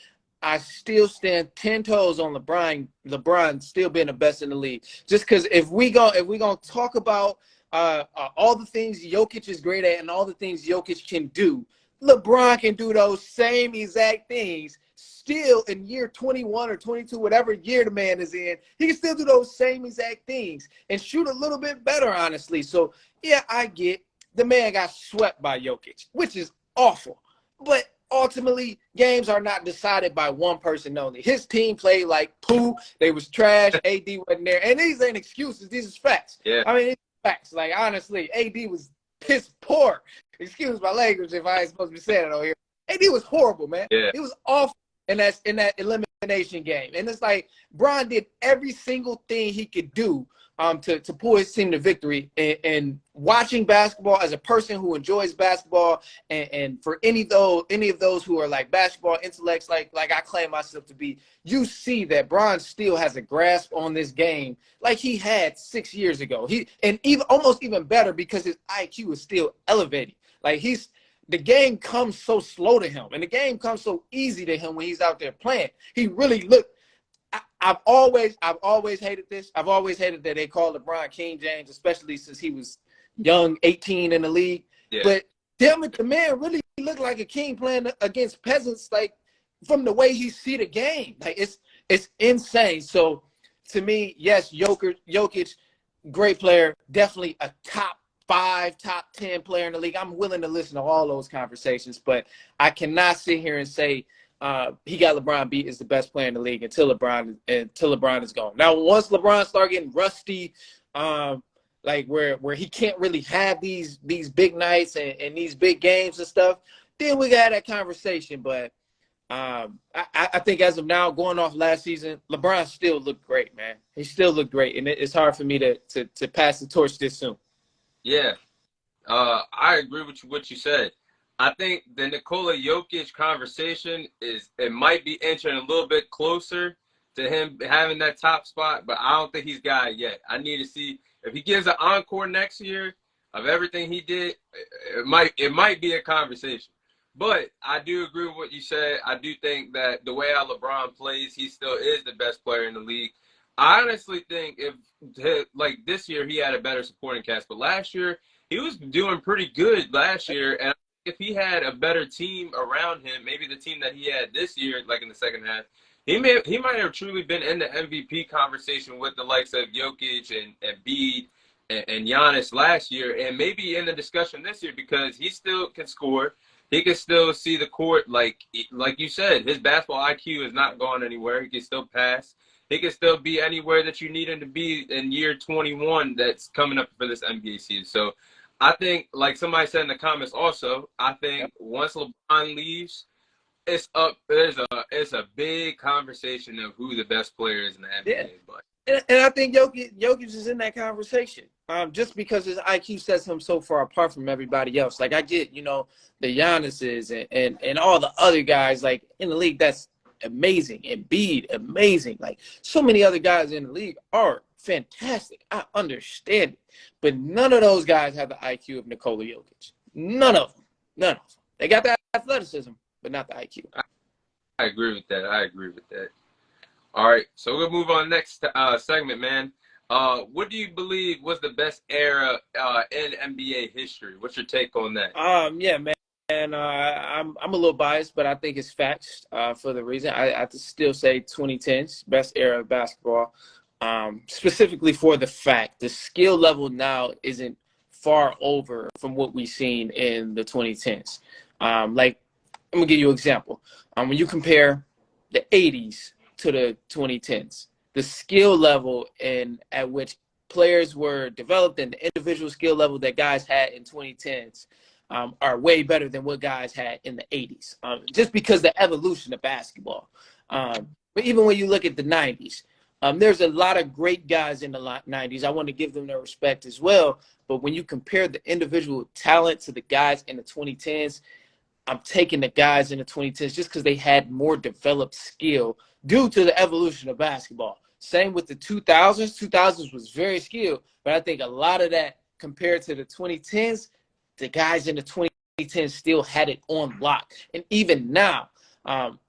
I still stand 10 toes on LeBron still being the best in the league. Just because if we gonna talk about all the things Jokic is great at and all the things Jokic can do, LeBron can do those same exact things still in year 21 or 22, whatever year the man is in. He can still do those same exact things and shoot a little bit better, honestly. So, yeah, I get the man got swept by Jokic, which is awful. But ultimately, games are not decided by one person only. His team played like poo. They was trash. AD wasn't there. And these ain't excuses. These is facts. Yeah. I mean, it's facts. Like, honestly, AD was piss poor. Excuse my language if I ain't supposed to be saying it over here. AD was horrible, man. Yeah. It was awful in that elimination game. And it's like Bron did every single thing he could do to pull his team to victory. And watching basketball as a person who enjoys basketball, and for any of those who are like basketball intellects, like I claim myself to be, you see that Bron still has a grasp on this game like he had 6 years ago. Almost even better because his IQ is still elevated. Like the game comes so slow to him, and the game comes so easy to him when he's out there playing. He really looked. I've always hated this. I've always hated that they call LeBron King James, especially since he was young, 18 in the league. Yeah. But damn it, the man really looked like a king playing against peasants, like from the way he see the game. Like it's insane. So to me, yes, Jokic, great player, definitely a top 5, top 10 player in the league. I'm willing to listen to all those conversations, but I cannot sit here and say he got LeBron beat is the best player in the league until LeBron is gone. Now, once LeBron start getting rusty, like where he can't really have these big nights and these big games and stuff, then we got that conversation. But I think as of now, going off last season, LeBron still looked great, man. He still looked great, and it's hard for me to pass the torch this soon. Yeah, I agree with what you said. I think the Nikola Jokic conversation might be inching a little bit closer to him having that top spot, but I don't think he's got it yet. I need to see if he gives an encore next year of everything he did. It might be a conversation. But I do agree with what you said. I do think that the way how LeBron plays, he still is the best player in the league. I honestly think like this year he had a better supporting cast, but last year he was doing pretty good last year. And if he had a better team around him, maybe the team that he had this year, like in the second half, he might have truly been in the MVP conversation with the likes of Jokic and Embiid and Giannis last year, and maybe in the discussion this year because he still can score. He can still see the court, like you said. His basketball IQ is not gone anywhere. He can still pass. He can still be anywhere that you need him to be in year 21 that's coming up for this NBA season. So I think, like somebody said in the comments also, I think once LeBron leaves, it's a big conversation of who the best player is in the NBA. Yeah. But And I think Jokic is in that conversation. Just because his IQ sets him so far apart from everybody else. Like I get, the Giannis's and all the other guys like in the league that's amazing. Embiid, amazing. Like so many other guys in the league are fantastic. I understand it. But none of those guys have the IQ of Nikola Jokic. None of them. None of them. They got the athleticism, but not the IQ. I agree with that. All right, so we'll move on next segment, man. What do you believe was the best era in NBA history? What's your take on that? Yeah, man. And I'm a little biased, but I think it's facts for the reason. I still say 2010s, best era of basketball, specifically for the fact the skill level now isn't far over from what we've seen in the 2010s. Like, I'm going to give you an example. When you compare the 80s to the 2010s, the skill level at which players were developed and the individual skill level that guys had in 2010s are way better than what guys had in the 80s, just because the evolution of basketball. But even when you look at the 90s, there's a lot of great guys in the 90s. I want to give them their respect as well. But when you compare the individual talent to the guys in the 2010s, I'm taking the guys in the 2010s just because they had more developed skill due to the evolution of basketball. Same with the 2000s. 2000s was very skilled, but I think a lot of that compared to the 2010s, the guys in the 2010s still had it on lock. And even now,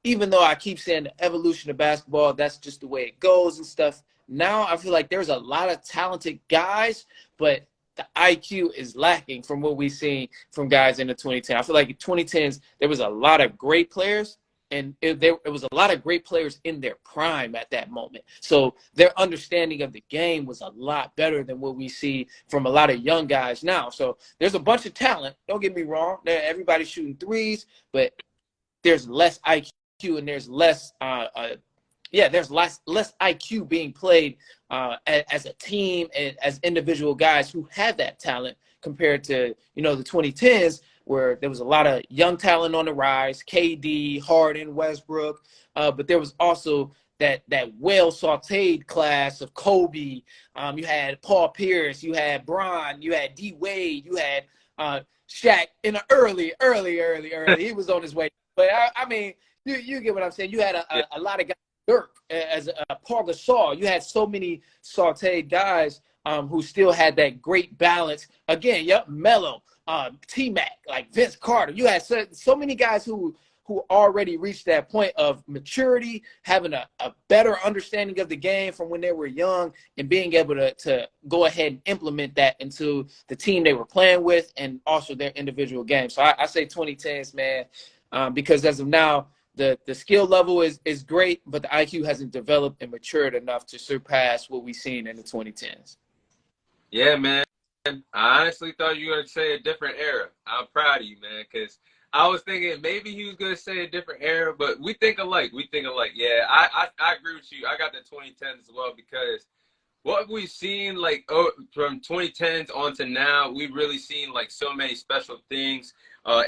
even though I keep saying the evolution of basketball, that's just the way it goes and stuff. Now I feel like there's a lot of talented guys, but the IQ is lacking from what we've seen from guys in the 2010s. I feel like in 2010s, there was a lot of great players, and there was a lot of great players in their prime at that moment. So their understanding of the game was a lot better than what we see from a lot of young guys now. So there's a bunch of talent. Don't get me wrong. Everybody's shooting threes, but there's less IQ and there's less there's less IQ being played as a team and as individual guys who have that talent compared to, the 2010s where there was a lot of young talent on the rise, KD, Harden, Westbrook, but there was also that well sauteed class of Kobe. You had Paul Pierce, you had Bron, you had D Wade, you had Shaq in the early. He was on his way. But I mean, you get what I'm saying. You had a lot of guys. Dirk, as Paul Gasol, you had so many sauteed guys who still had that great balance. Again, Melo, T-Mac, like Vince Carter. You had so many guys who already reached that point of maturity, having a better understanding of the game from when they were young, and being able to go ahead and implement that into the team they were playing with and also their individual games. So I say 2010s, man, because as of now, the skill level is great, but the IQ hasn't developed and matured enough to surpass what we've seen in the 2010s. Yeah, man. I honestly thought you were going to say a different era. I'm proud of you, man, because I was thinking maybe he was going to say a different era, but we think alike. Yeah, I agree with you. I got the 2010s as well because what we've seen, from 2010s on to now, we've really seen, so many special things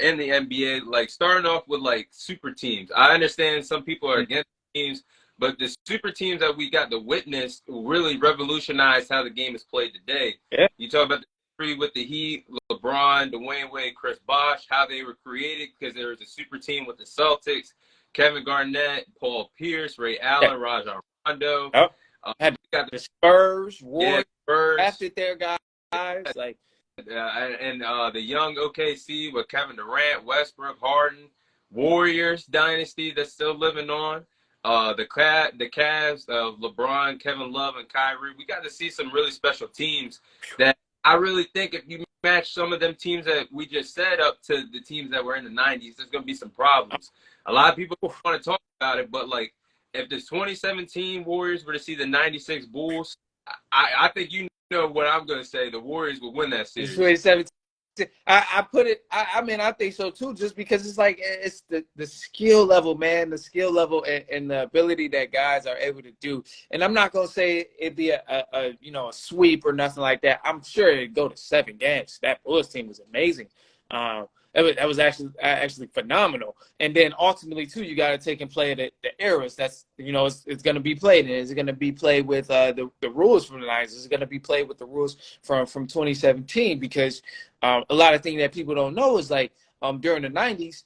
in the NBA, starting off with, super teams. I understand some people are against teams, but the super teams that we got to witness really revolutionized how the game is played today. Yeah. You talk about the three with the Heat, LeBron, Dwayne Wade, Chris Bosh, how they were created because there was a super team with the Celtics, Kevin Garnett, Paul Pierce, Ray Allen, Rajon Rondo. Oh. Had got the Spurs, Warriors, drafted their guys, and the young OKC with Kevin Durant, Westbrook, Harden, Warriors dynasty that's still living on. The Cavs of LeBron, Kevin Love, and Kyrie. We got to see some really special teams that I really think if you match some of them teams that we just set up to the teams that were in the 90s, there's going to be some problems. A lot of people want to talk about it, but if the 2017 Warriors were to see the 96 Bulls, I think you know what I'm going to say. The Warriors will win that series. 2017. I put it. I mean, I think so too. Just because it's the skill level, man. The skill level and the ability that guys are able to do. And I'm not gonna say it'd be a sweep or nothing like that. I'm sure it'd go to 7 games. That Bulls team was amazing. That was actually phenomenal. And then ultimately too, you got to take and play the eras. That's it's going to be played in. Is it going to be played with the rules from the 90s? Is it going to be played with the rules from 2017? Because a lot of things that people don't know is like during the 90s,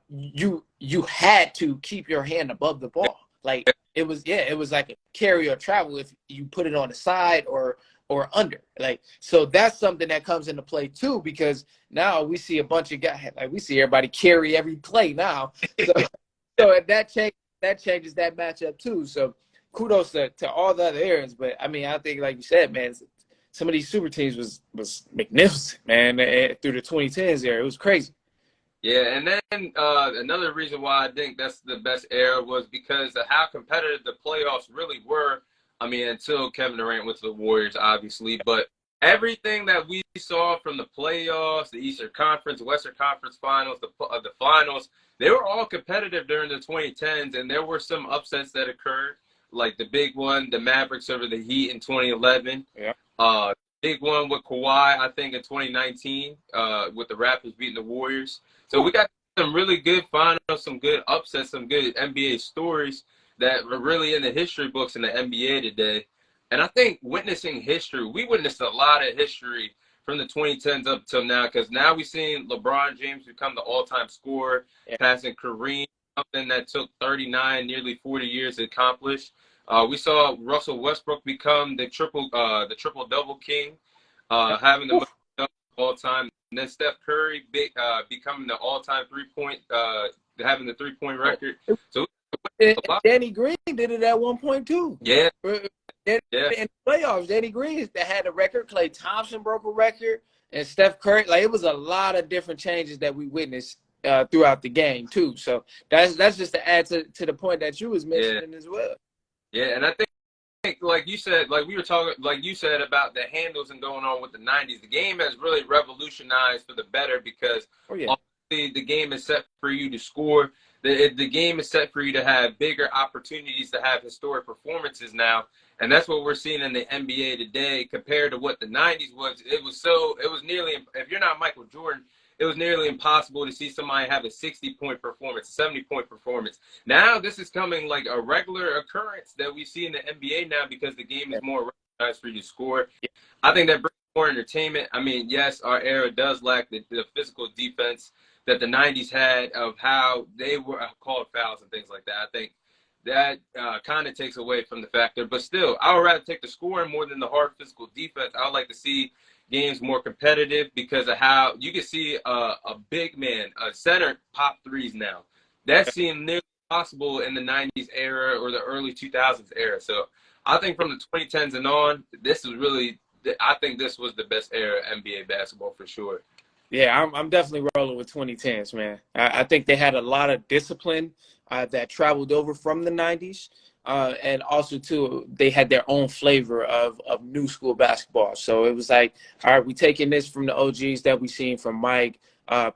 you had to keep your hand above the ball. Like it was like a carry or travel if you put it on the side or under. Like, so that's something that comes into play too, because now we see a bunch of guys, like we see everybody carry every play now. So that changes that matchup too. So kudos to all the other areas. But I mean, I think like you said, man, some of these super teams was magnificent, man. Through the 2010s era, it was crazy. Yeah, and then another reason why I think that's the best era was because of how competitive the playoffs really were. I mean, until Kevin Durant went to the Warriors, obviously, but everything that we saw from the playoffs, the Eastern Conference, Western Conference Finals, the finals, they were all competitive during the 2010s, and there were some upsets that occurred, like the big one, the Mavericks over the Heat in 2011. Yeah. Big one with Kawhi, I think, in 2019, with the Raptors beating the Warriors. So we got some really good finals, some good upsets, some good NBA stories that were really in the history books in the NBA today. And I think witnessing history, we witnessed a lot of history from the 2010s up till now, because now we've seen LeBron James become the all-time scorer, passing Kareem, something that took 39, nearly 40 years to accomplish. We saw Russell Westbrook become the triple-double king, having the most doubles of all time. And then Steph Curry becoming the all-time having the three-point record. So Danny Green did it at one point too. Yeah. In the playoffs, Danny Green that had a record. Klay Thompson broke a record, and Steph Curry. Like, it was a lot of different changes that we witnessed throughout the game too. So that's just to add to the point that you was mentioning as well. Yeah, and I think like you said, like we were talking, like you said about the handles and going on with the 90s, the game has really revolutionized for the better, because obviously the game is set for you to score. The game is set for you to have bigger opportunities to have historic performances now. And that's what we're seeing in the NBA today compared to what the 90s was. It was nearly, if you're not Michael Jordan, it was nearly impossible to see somebody have a 60-point performance, 70-point performance. Now this is coming like a regular occurrence that we see in the NBA now, because the game is more recognized for you to score. I think that brings more entertainment. I mean, yes, our era does lack the physical defense that the 90s had, of how they were called fouls and things like that. I think that kind of takes away from the factor. But still, I would rather take the scoring more than the hard physical defense. I would like to see games more competitive, because of how you can see a big man, a center, pop threes now. That seemed nearly impossible in the 90s era or the early 2000s era. So I think from the 2010s and on, I think this was the best era of NBA basketball for sure. Yeah, I'm definitely rolling with 2010s, man. I think they had a lot of discipline that traveled over from the 90s. And also, too, they had their own flavor of new school basketball. So it was like, all right, we taking this from the OGs that we seen from Mike,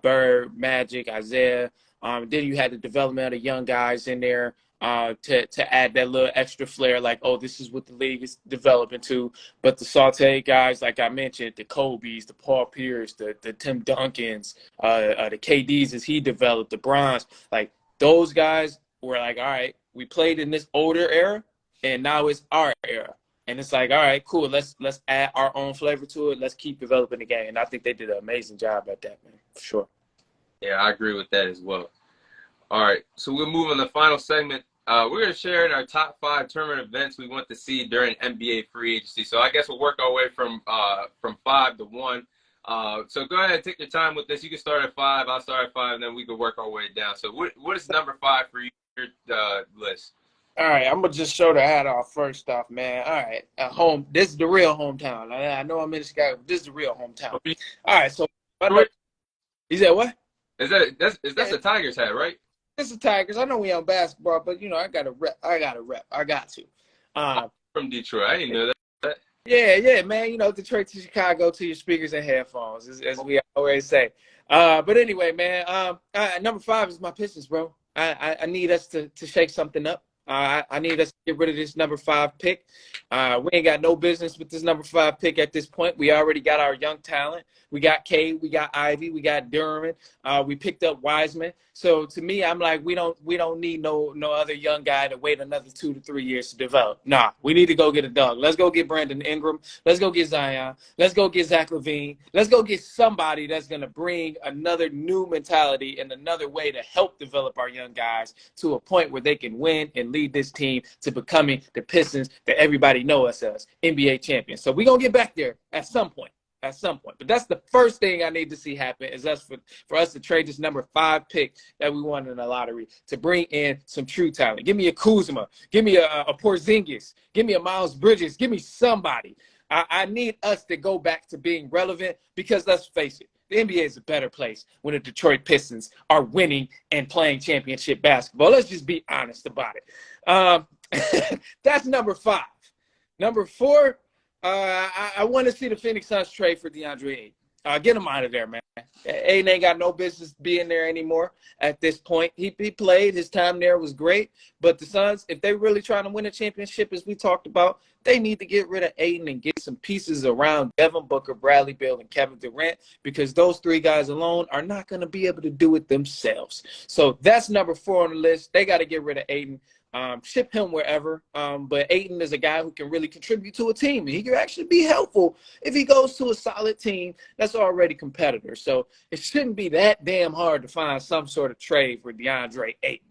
Bird, Magic, Isaiah. Then you had the development of young guys in there to add that little extra flair, like, oh, this is what the league is developing to. But the Saute guys, like I mentioned, the Kobe's, the Paul Pierce, the Tim Duncans, the KDs as he developed, the Bronze, like those guys were like, all right, we played in this older era, and now it's our era. And it's like, all right, cool, let's add our own flavor to it. Let's keep developing the game. And I think they did an amazing job at that, man, for sure. Yeah, I agree with that as well. All right, so we'll move on to the final segment. We're going to share our top 5 tournament events we want to see during NBA free agency. So I guess we'll work our way from 5 to 1. So go ahead and take your time with this. You can start at 5, I'll start at 5, and then we can work our way down. So what is number 5 for you, your list? All right, I'm going to just show the hat off first off, man. All right, this is the real hometown. I know I'm in Chicago, but this is the real hometown. All right, so you said what? Is that the Tigers hat, right? It's the Tigers. I know we on basketball, but I got to rep. I got to. I'm from Detroit. I didn't know that. Yeah, man. Detroit to Chicago to your speakers and headphones, as we always say. But anyway, man. Number 5 is my Pistons, bro. I need us to shake something up. I need us to get rid of this number 5 pick. We ain't got no business with this number 5 pick at this point. We already got our young talent. We got Cade, we got Ivy, we got Durham. We picked up Wiseman. So to me, I'm like, we don't need no other young guy to wait another 2 to 3 years to develop. Nah, we need to go get a dog. Let's go get Brandon Ingram. Let's go get Zion. Let's go get Zach LaVine. Let's go get somebody that's going to bring another new mentality and another way to help develop our young guys to a point where they can win and lead this team to becoming the Pistons that everybody know us as, NBA champions. So we're going to get back there at some point. But that's the first thing I need to see happen is for us to trade this number 5 pick that we won in the lottery to bring in some true talent. Give me a Kuzma. Give me a Porzingis. Give me a Miles Bridges. Give me somebody. I need us to go back to being relevant because let's face it, the NBA is a better place when the Detroit Pistons are winning and playing championship basketball. Let's just be honest about it. That's number 5. Number 4, I want to see the Phoenix Suns trade for DeAndre Ayton. Get him out of there, man. Ayton ain't got no business being there anymore at this point. He played. His time there was great. But the Suns, if they really trying to win a championship, as we talked about, they need to get rid of Ayton and get some pieces around Devin Booker, Bradley Beal, and Kevin Durant because those 3 guys alone are not going to be able to do it themselves. So that's number 4 on the list. They got to get rid of Ayton. Ship him wherever. But Ayton is a guy who can really contribute to a team. He can actually be helpful if he goes to a solid team that's already competitor. So it shouldn't be that damn hard to find some sort of trade for DeAndre Ayton.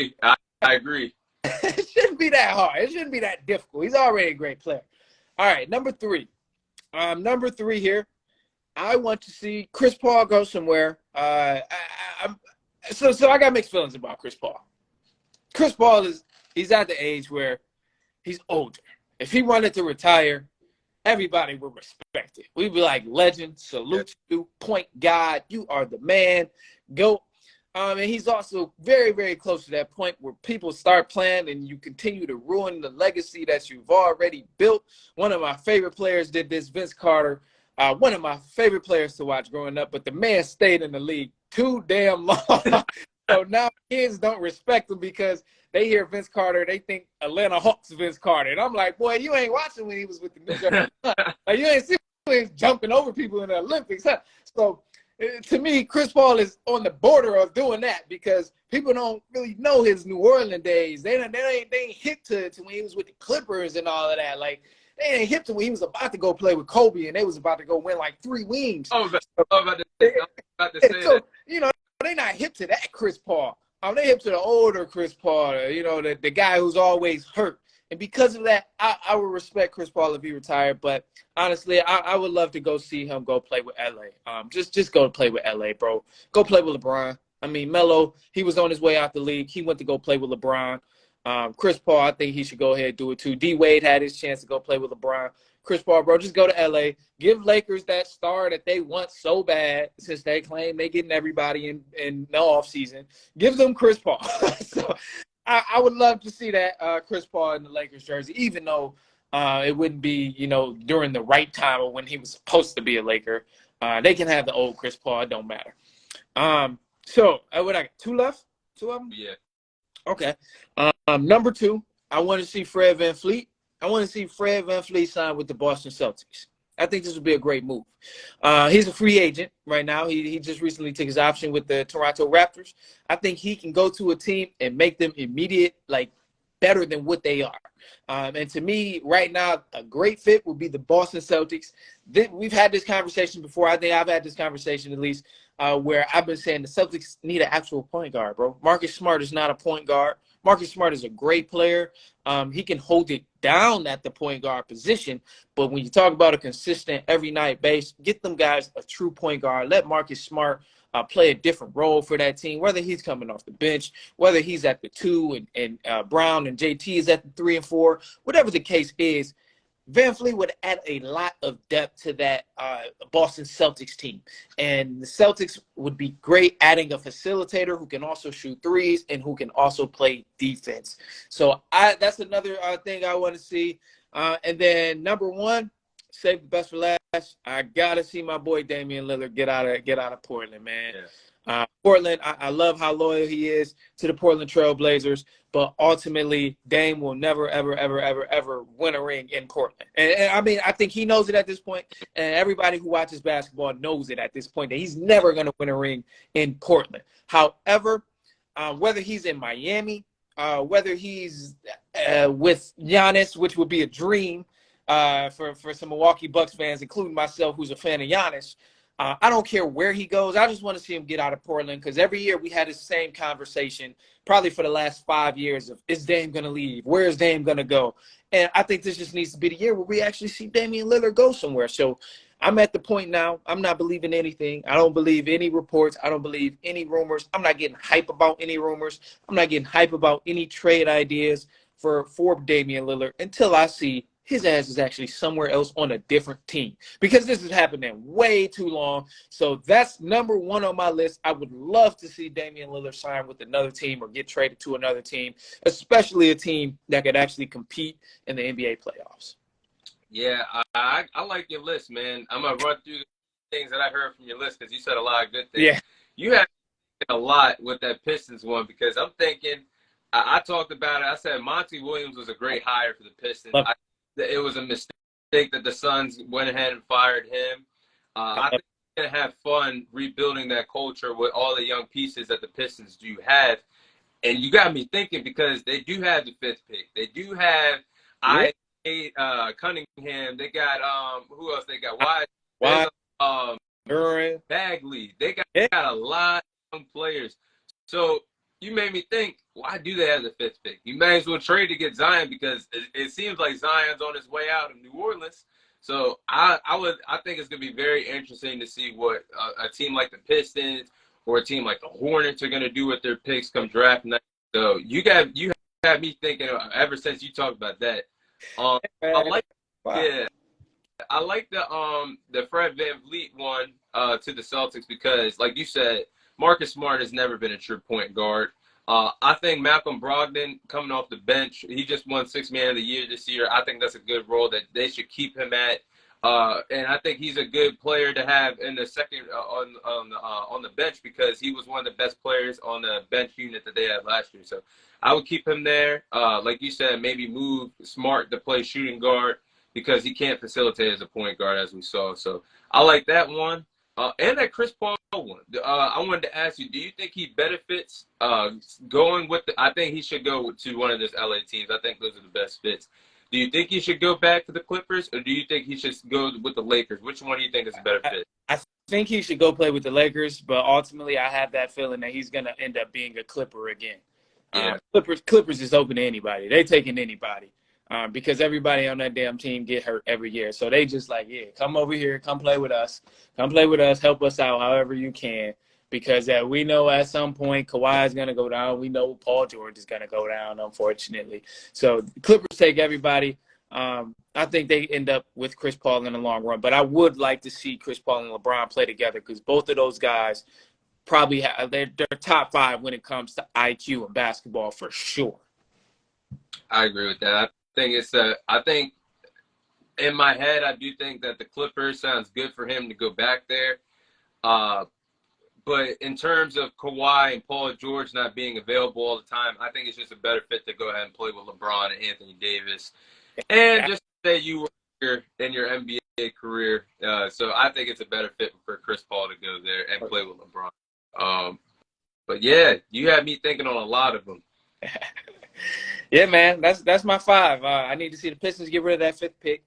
Yeah. I agree. It shouldn't be that hard. It shouldn't be that difficult. He's already a great player. All right, number 3. Number 3 here. I want to see Chris Paul go somewhere. So I got mixed feelings about Chris Paul. Chris Paul he's at the age where he's older. If he wanted to retire, everybody would respect it. We'd be like, legend, salute you, point guard, you are the man. Go. And he's also very, very close to that point where people start playing and you continue to ruin the legacy that you've already built. One of my favorite players did this, Vince Carter. One of my favorite players to watch growing up, but the man stayed in the league too damn long. So now kids don't respect him because they hear Vince Carter, they think Atlanta Hawks Vince Carter. And I'm like, boy, you ain't watching when he was with the New Jersey Nets. Like, you ain't seen him jumping over people in the Olympics. Huh? So to me, Chris Paul is on the border of doing that because people don't really know his New Orleans days. They ain't hip to when he was with the Clippers and all of that. Like, they ain't hip to when he was about to go play with Kobe and they was about to go win like 3 rings. I was about to say so, that. You know, they're not hip to that Chris Paul. They hip to the older Chris Paul, you know, the guy who's always hurt. And because of that, I would respect Chris Paul if he retired. But honestly, I would love to go see him go play with LA. Just go play with LA, bro. Go play with LeBron. I mean, Melo, he was on his way out the league. He went to go play with LeBron. Chris Paul, I think he should go ahead and do it too. D Wade had his chance to go play with LeBron. Chris Paul, bro, just go to LA. Give Lakers that star that they want so bad since they claim they getting everybody in the offseason. Give them Chris Paul. So I would love to see that Chris Paul in the Lakers jersey, even though it wouldn't be, you know, during the right time or when he was supposed to be a Laker. They can have the old Chris Paul. It don't matter. So what I got? 2 left? 2 of them? Yeah. Okay. Number 2, I want to see Fred VanVleet. I want to see Fred VanVleet sign with the Boston Celtics. I think this would be a great move. He's a free agent right now. He just recently took his option with the Toronto Raptors. I think he can go to a team and make them immediate, like, better than what they are. And to me, right now, a great fit would be the Boston Celtics. We've had this conversation before. I think I've had this conversation at least where I've been saying the Celtics need an actual point guard, bro. Marcus Smart is not a point guard. Marcus Smart is a great player. He can hold it down at the point guard position. But when you talk about a consistent every night base, get them guys a true point guard. Let Marcus Smart play a different role for that team, whether he's coming off the bench, whether he's at the 2 and Brown and JT is at the 3 and 4, whatever the case is. VanVleet would add a lot of depth to that Boston Celtics team. And the Celtics would be great adding a facilitator who can also shoot threes and who can also play defense. So that's another thing I want to see. And then number 1, save the best for last. I gotta see my boy Damian Lillard get out of Portland, man. Yeah. Portland, I love how loyal he is to the Portland Trail Blazers, but ultimately Dame will never, ever, ever, ever, ever win a ring in Portland. And I mean, I think he knows it at this point, and everybody who watches basketball knows it at this point that he's never going to win a ring in Portland. However, whether he's in Miami, whether he's with Giannis, which would be a dream for some Milwaukee Bucks fans, including myself, who's a fan of Giannis. I don't care where he goes. I just want to see him get out of Portland because every year we had the same conversation, probably for the last 5 years of, is Dame going to leave? Where is Dame going to go? And I think this just needs to be the year where we actually see Damian Lillard go somewhere. So I'm at the point now, I'm not believing anything. I don't believe any reports. I don't believe any rumors. I'm not getting hype about any rumors. I'm not getting hype about any trade ideas for Damian Lillard until I see his ass is actually somewhere else on a different team, because this has happened way too long. So that's number one on my list. I would love to see Damian Lillard sign with another team or get traded to another team, especially a team that could actually compete in the NBA playoffs. Yeah, I like your list, man. I'm going to run through the things that I heard from your list because you said a lot of good things. Yeah. You have a lot with that Pistons one because I'm thinking, I talked about it. I said Monty Williams was a great hire for the Pistons. It was a mistake that the Suns went ahead and fired him. I think they're going to have fun rebuilding that culture with all the young pieces that the Pistons do have. And you got me thinking because they do have the 5th pick. They do have Cunningham. They got who else? They got Bagley. They got a lot of young players. So you made me think, why do they have the 5th pick? You may as well trade to get Zion because it seems like Zion's on his way out of New Orleans. So I think it's going to be very interesting to see what a team like the Pistons or a team like the Hornets are going to do with their picks come draft night. So you have me thinking ever since you talked about that. I like the Fred VanVleet one to the Celtics because, like you said, Marcus Smart has never been a true point guard. I think Malcolm Brogdon coming off the bench, he just won 6th Man of the Year this year. I think that's a good role that they should keep him at. And I think he's a good player to have in the second on the bench because he was one of the best players on the bench unit that they had last year. So I would keep him there. Like you said, maybe move Smart to play shooting guard because he can't facilitate as a point guard as we saw. So I like that one. And that Chris Paul one. I wanted to ask you, do you think he benefits going with I think he should go to one of those LA teams. I think those are the best fits. Do you think he should go back to the Clippers, or do you think he should go with the Lakers? Which one do you think is a better fit? I think he should go play with the Lakers, but ultimately I have that feeling that he's going to end up being a Clipper again. Yeah. Clippers is open to anybody. They taking anybody because everybody on that damn team get hurt every year. So they just like, yeah, come over here, come play with us. Come play with us, help us out however you can. Because we know at some point Kawhi is going to go down. We know Paul George is going to go down, unfortunately. So Clippers take everybody. I think they end up with Chris Paul in the long run. But I would like to see Chris Paul and LeBron play together because both of those guys probably they're top 5 when it comes to IQ in basketball for sure. I agree with that. I think in my head, I do think that the Clippers sounds good for him to go back there. But in terms of Kawhi and Paul George not being available all the time, I think it's just a better fit to go ahead and play with LeBron and Anthony Davis. And just say you were in your NBA career. So I think it's a better fit for Chris Paul to go there and play with LeBron. But, yeah, you had me thinking on a lot of them. Yeah, man, that's my 5. I need to see the Pistons get rid of that 5th pick.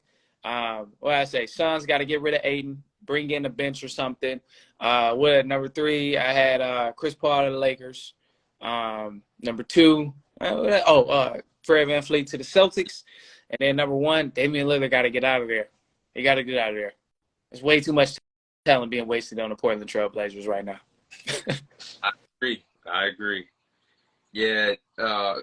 What I say, Suns got to get rid of Aiden, bring in a bench or something. Number 3, I had Chris Paul to the Lakers. Number 2, Fred VanVleet to the Celtics. And then number 1, Damian Lillard got to get out of there. He got to get out of there. There's way too much talent being wasted on the Portland Trail Blazers right now. I agree. Yeah,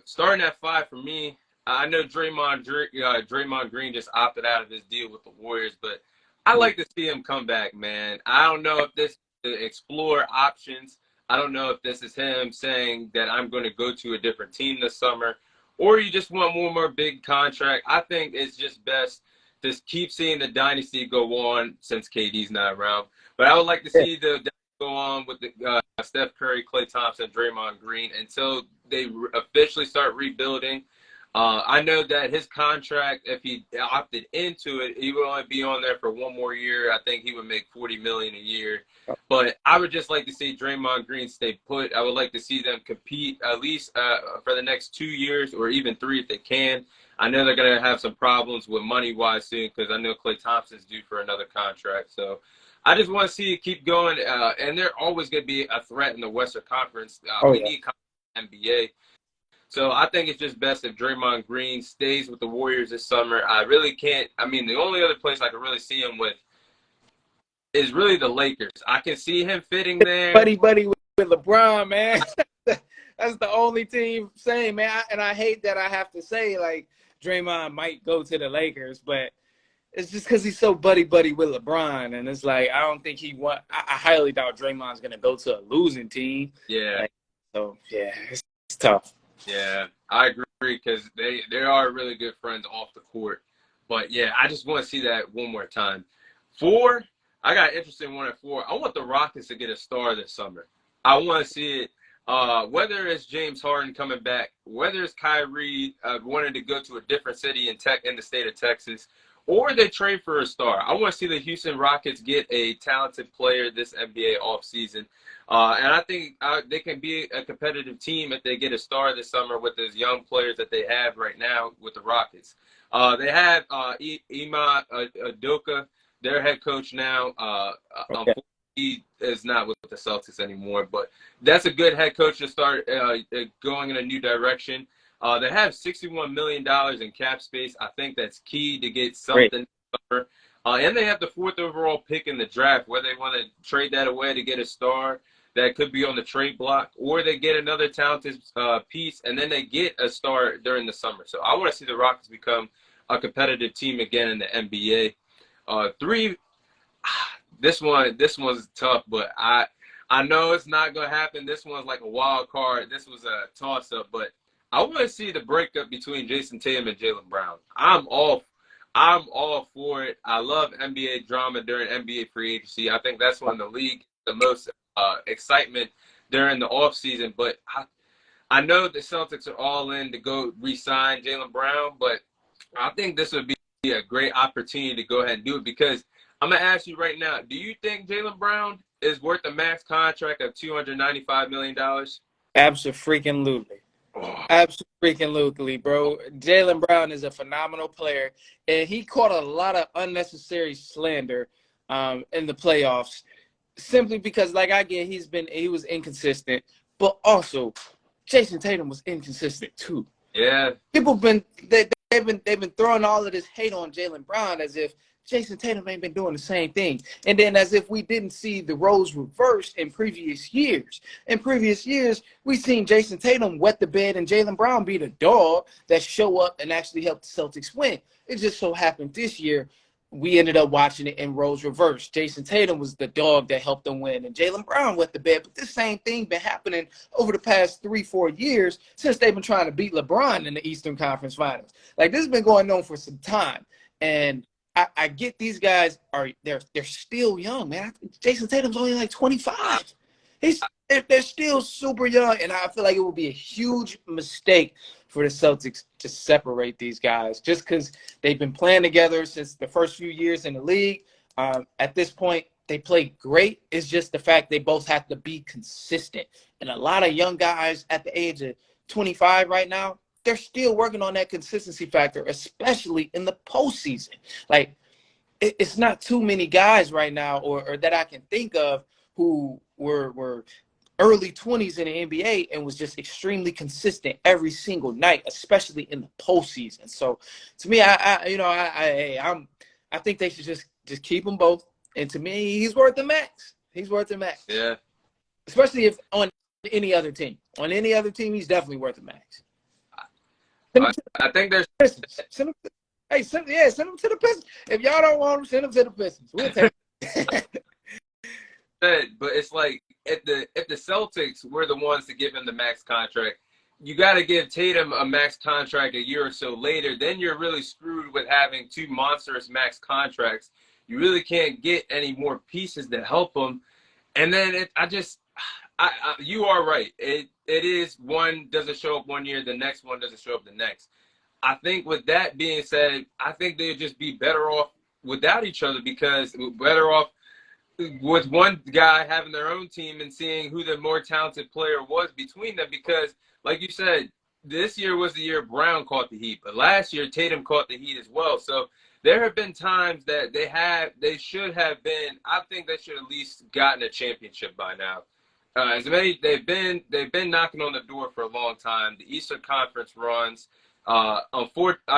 starting at 5 for me, I know Draymond Green just opted out of his deal with the Warriors, but I like to see him come back, man. I don't know if this is to explore options. I don't know if this is him saying that I'm going to go to a different team this summer, or you just want one more big contract. I think it's just best just keep seeing the dynasty go on since KD's not around. But I would like to Yeah. see the dynasty go on with the Steph Curry, Klay Thompson, Draymond Green until they officially start rebuilding. I know that his contract, if he opted into it, he would only be on there for one more year. I think he would make $40 million a year. But I would just like to see Draymond Green stay put. I would like to see them compete at least for the next 2 years or even 3 if they can. I know they're going to have some problems with money-wise soon because I know Klay Thompson's due for another contract. So I just want to see it keep going. And they're always going to be a threat in the Western Conference. Oh, We yeah. need NBA. So I think it's just best if Draymond Green stays with the Warriors this summer. I really can't. I mean, the only other place I can really see him with is really the Lakers. I can see him fitting there. Buddy with LeBron, man. That's the only team saying, man. And I hate that I have to say, like, Draymond might go to the Lakers, but it's just because he's so buddy with LeBron. And it's like, I don't think I highly doubt Draymond's going to go to a losing team. Yeah. Like, so, yeah, it's tough. Yeah, I agree because they are really good friends off the court. But, yeah, I just want to see that one more time. 4, I got an interesting one at 4. I want the Rockets to get a star this summer. I want to see it. Whether it's James Harden coming back, whether it's Kyrie wanting to go to a different city in the state of Texas, or they trade for a star. I want to see the Houston Rockets get a talented player this NBA offseason. And I think they can be a competitive team if they get a star this summer with those young players that they have right now with the Rockets. They have Ime Udoka, their head coach now. Okay. He is not with the Celtics anymore, but that's a good head coach to start going in a new direction. They have $61 million in cap space. I think that's key to get something. And they have the 4th overall pick in the draft, whether they want to trade that away to get a star that could be on the trade block, or they get another talented piece, and then they get a star during the summer. So I want to see the Rockets become a competitive team again in the NBA. 3, this one's tough, but I know it's not going to happen. This one's like a wild card. This was a toss-up, but I want to see the breakup between Jason Tatum and Jaylen Brown. I'm all for it. I love NBA drama during NBA free agency. I think that's when the league the most excitement during the offseason. But I know the Celtics are all in to go re-sign Jaylen Brown, but I think this would be a great opportunity to go ahead and do it because I'm going to ask you right now, do you think Jaylen Brown is worth a max contract of $295 million? Absolutely. Oh. Absolutely, bro. Jaylen Brown is a phenomenal player, and he caught a lot of unnecessary slander in the playoffs simply because, like I get, he was inconsistent, but also Jason Tatum was inconsistent too. Yeah. People they've been throwing all of this hate on Jaylen Brown as if Jason Tatum ain't been doing the same thing. And then as if we didn't see the roles reversed in previous years. In previous years, we've seen Jason Tatum wet the bed and Jaylen Brown be the dog that show up and actually help the Celtics win. It just so happened this year, we ended up watching it in roles reversed. Jason Tatum was the dog that helped them win, and Jaylen Brown wet the bed. But this same thing been happening over the past 3-4 years since they've been trying to beat LeBron in the Eastern Conference Finals. Like, this has been going on for some time. And I get these guys they're still young, man. Jason Tatum's only like 25. They're still super young, and I feel like it would be a huge mistake for the Celtics to separate these guys just because they've been playing together since the first few years in the league. At this point, they play great. It's just the fact they both have to be consistent. And a lot of young guys at the age of 25 right now, they're still working on that consistency factor, especially in the postseason. Like, it's not too many guys right now or that I can think of who were early 20s in the NBA and was just extremely consistent every single night, especially in the postseason. So to me, I think they should just keep them both. And to me, he's worth the max. He's worth the max. Yeah. Especially if on any other team. On any other team, he's definitely worth the max. I think there's send him to the Pistons. If y'all don't want him, send him to the Pistons. We'll take it. But it's like if the Celtics were the ones to give him the max contract, you got to give Tatum a max contract a year or so later. Then you're really screwed with having two monstrous max contracts. You really can't get any more pieces to help them. And then you are right. It is one doesn't show up one year, the next one doesn't show up the next. I think with that being said, I think they'd just be better off without each other, because better off with one guy having their own team and seeing who the more talented player was between them. Because, like you said, this year was the year Brown caught the heat, but last year Tatum caught the heat as well. So there have been times that they should have been. I think they should at least gotten a championship by now. As many they've been knocking on the door for a long time. The Eastern Conference runs. I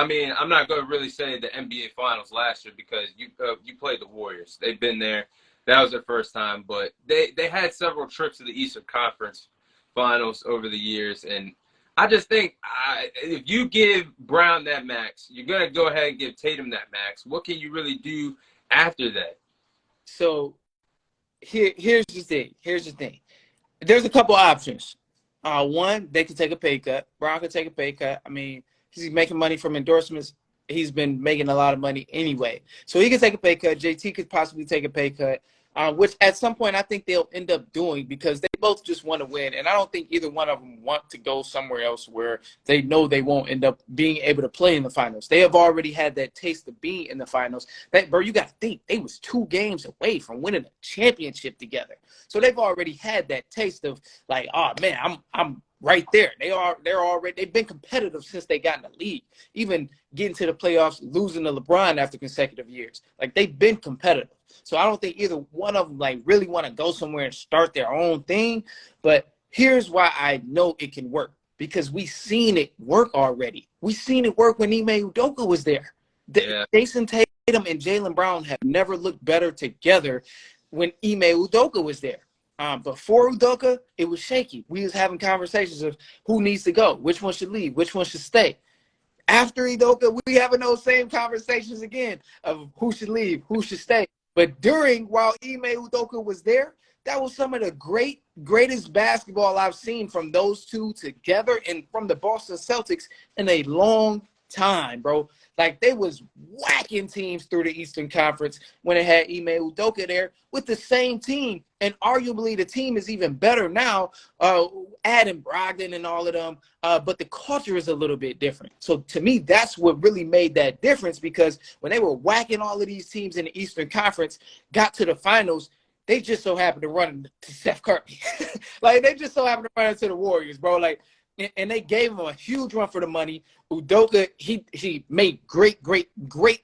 mean, I'm not going to really say the NBA Finals last year, because you played the Warriors. They've been there. That was their first time, but they had several trips to the Eastern Conference Finals over the years, and I just think if you give Brown that max, you're going to go ahead and give Tatum that max. What can you really do after that? So here's the thing. There's a couple options. One, they could take a pay cut. Brown could take a pay cut. I mean, he's making money from endorsements. He's been making a lot of money anyway. So he could take a pay cut. JT could possibly take a pay cut, which at some point I think they'll end up doing, because they both just want to win. And I don't think either one of them want to go somewhere else where they know they won't end up being able to play in the finals. They have already had that taste of being in the finals. Bro, you got to think, they was 2 games away from winning a championship together. So they've already had that taste of like, oh man, I'm right there. They've been competitive since they got in the league. Even getting to the playoffs, losing to LeBron after consecutive years. Like, they've been competitive. So I don't think either one of them like really want to go somewhere and start their own thing. But here's why I know it can work, because we seen it work already. We seen it work when Ime Udoka was there. Yeah. Jason Tatum and Jaylen Brown have never looked better together when Ime Udoka was there. Before Udoka, it was shaky. We was having conversations of who needs to go, which one should leave, which one should stay. After Udoka, we having those same conversations again of who should leave, who should stay. But while Ime Udoka was there, that was some of the greatest basketball I've seen from those two together and from the Boston Celtics in a long time, bro. Like, they was whacking teams through the Eastern Conference when it had Ime Udoka there with the same team. And arguably the team is even better now, adding Brogdon and all of them. But the culture is a little bit different. So to me, that's what really made that difference, because when they were whacking all of these teams in the Eastern Conference, got to the finals, they just so happened to run to Steph Curry. Like, they just so happened to run into the Warriors, bro. Like, and they gave him a huge run for the money. Udoka, he made great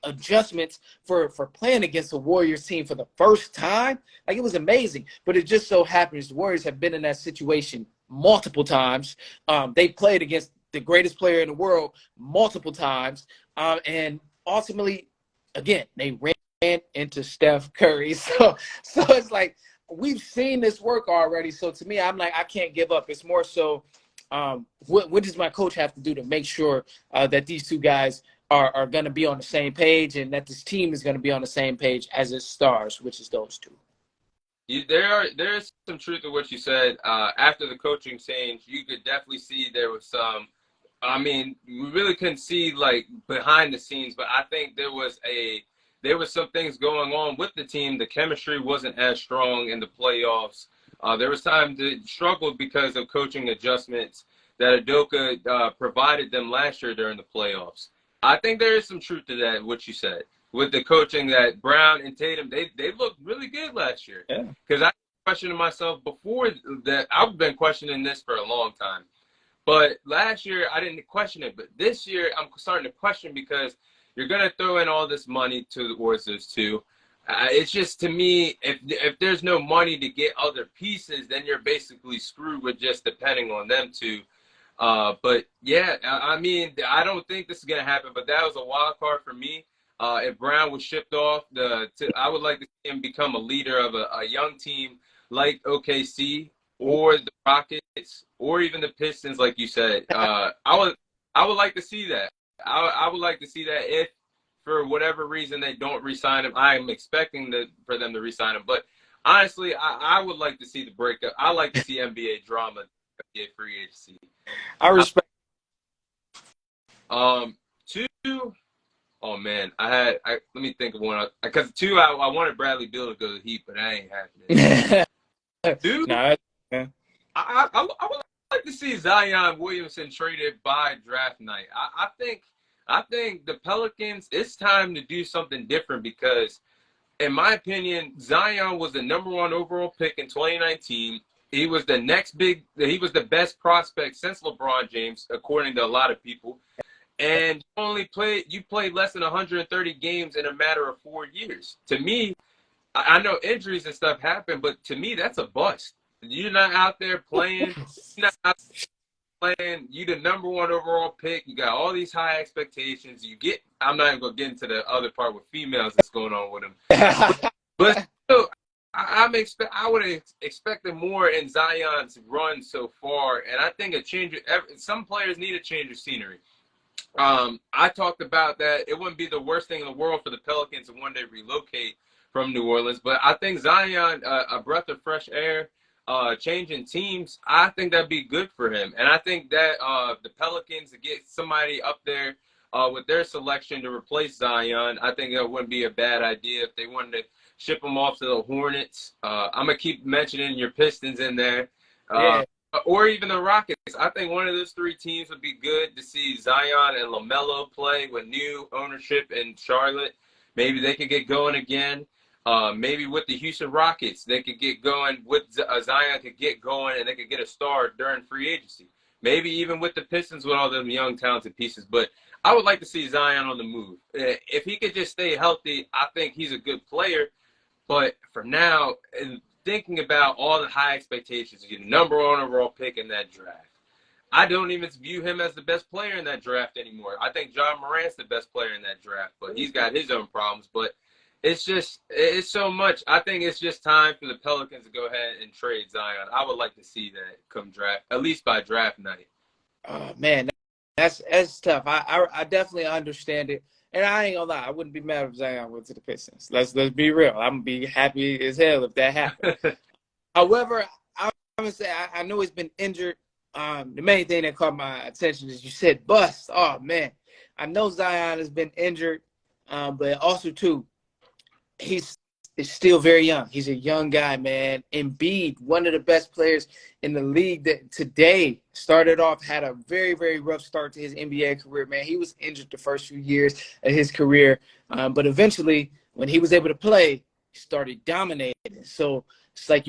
adjustments for playing against the Warriors team for the first time. Like, it was amazing. But it just so happens the Warriors have been in that situation multiple times. They played against the greatest player in the world multiple times. And ultimately, again, they ran into Steph Curry. So it's like, we've seen this work already. So to me, I'm like, I can't give up. It's more so, what does my coach have to do to make sure that these two guys are going to be on the same page, and that this team is going to be on the same page as its stars, which is those two? There is some truth to what you said. After the coaching change, you could definitely see there was some. I mean, we really couldn't see like behind the scenes, but I think there was some things going on with the team. The chemistry wasn't as strong in the playoffs. There was time to struggle because of coaching adjustments that Udoka provided them last year during the playoffs. I think there is some truth to that, what you said, with the coaching that Brown and Tatum, they looked really good last year. Yeah. Because I questioned myself before that. I've been questioning this for a long time. But last year, I didn't question it. But this year, I'm starting to question, because you're going to throw in all this money towards those two. It's just, to me, if there's no money to get other pieces, then you're basically screwed with just depending on them two. But yeah, I mean, I don't think this is gonna happen. But that was a wild card for me. If Brown was shipped off, I would like to see him become a leader of a young team like OKC or the Rockets or even the Pistons, like you said. I would like to see that. I would like to see that if, for whatever reason, they don't re-sign him. I am expecting for them to re-sign him. But honestly, I would like to see the breakup. I like to see NBA drama. NBA free agency. I respect. Two. Oh man, let me think of one. Because two, I wanted Bradley Beal to go to the Heat, but that ain't happening. Two, No, yeah. I would like to see Zion Williamson traded by draft night. I think the Pelicans, it's time to do something different because, in my opinion, Zion was the #1 overall pick in 2019. He was he was the best prospect since LeBron James, according to a lot of people. And you played less than 130 games in a matter of 4 years. To me, I know injuries and stuff happen, but to me, that's a bust. You're not out there playing. You're not out there playing. You the #1 overall pick. You got all these high expectations. I'm not even gonna get into the other part with females that's going on with them. But still, I would have expected more in Zion's run so far, and I think some players need a change of scenery. I talked about that. It wouldn't be the worst thing in the world for the Pelicans to one day relocate from New Orleans, but I think Zion, a breath of fresh air, changing teams, I think that'd be good for him. And I think that the Pelicans to get somebody up there with their selection to replace Zion, I think that wouldn't be a bad idea if they wanted to ship him off to the Hornets. I'm going to keep mentioning your Pistons in there. Yeah. Or even the Rockets. I think one of those three teams would be good to see Zion and LaMelo play with new ownership in Charlotte. Maybe they could get going again. Maybe with the Houston Rockets, they could get going. Zion could get going, and they could get a star during free agency. Maybe even with the Pistons with all them young, talented pieces. But I would like to see Zion on the move. If he could just stay healthy, I think he's a good player. But for now, thinking about all the high expectations, you get the #1 overall pick in that draft. I don't even view him as the best player in that draft anymore. I think John Morant's the best player in that draft, but he's got his own problems. But it's so much. I think it's just time for the Pelicans to go ahead and trade Zion. I would like to see that come draft, at least by draft night. Oh man, that's tough. I definitely understand it. And I ain't gonna lie, I wouldn't be mad if Zion went to the Pistons. Let's be real. I'm gonna be happy as hell if that happened. However, I'm gonna say I know he's been injured. The main thing that caught my attention is you said bust. Oh man, I know Zion has been injured, but also too, he's still very young. He's a young guy, man. Embiid, one of the best players in the league that today started off, had a very, very rough start to his NBA career, man. He was injured the first few years of his career, but eventually when he was able to play, he started dominating. So it's like,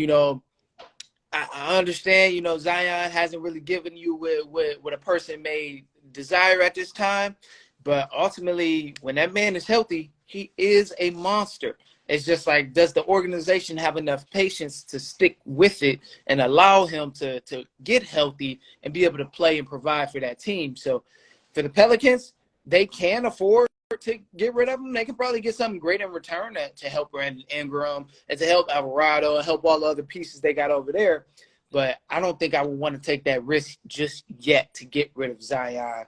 I understand, Zion hasn't really given you what a person may desire at this time, but ultimately when that man is healthy, he is a monster. It's just like, does the organization have enough patience to stick with it and allow him to get healthy and be able to play and provide for that team? So for the Pelicans, they can afford to get rid of him. They can probably get something great in return to help Brandon Ingram and to help Alvarado and help all the other pieces they got over there. But I don't think I would want to take that risk just yet to get rid of Zion.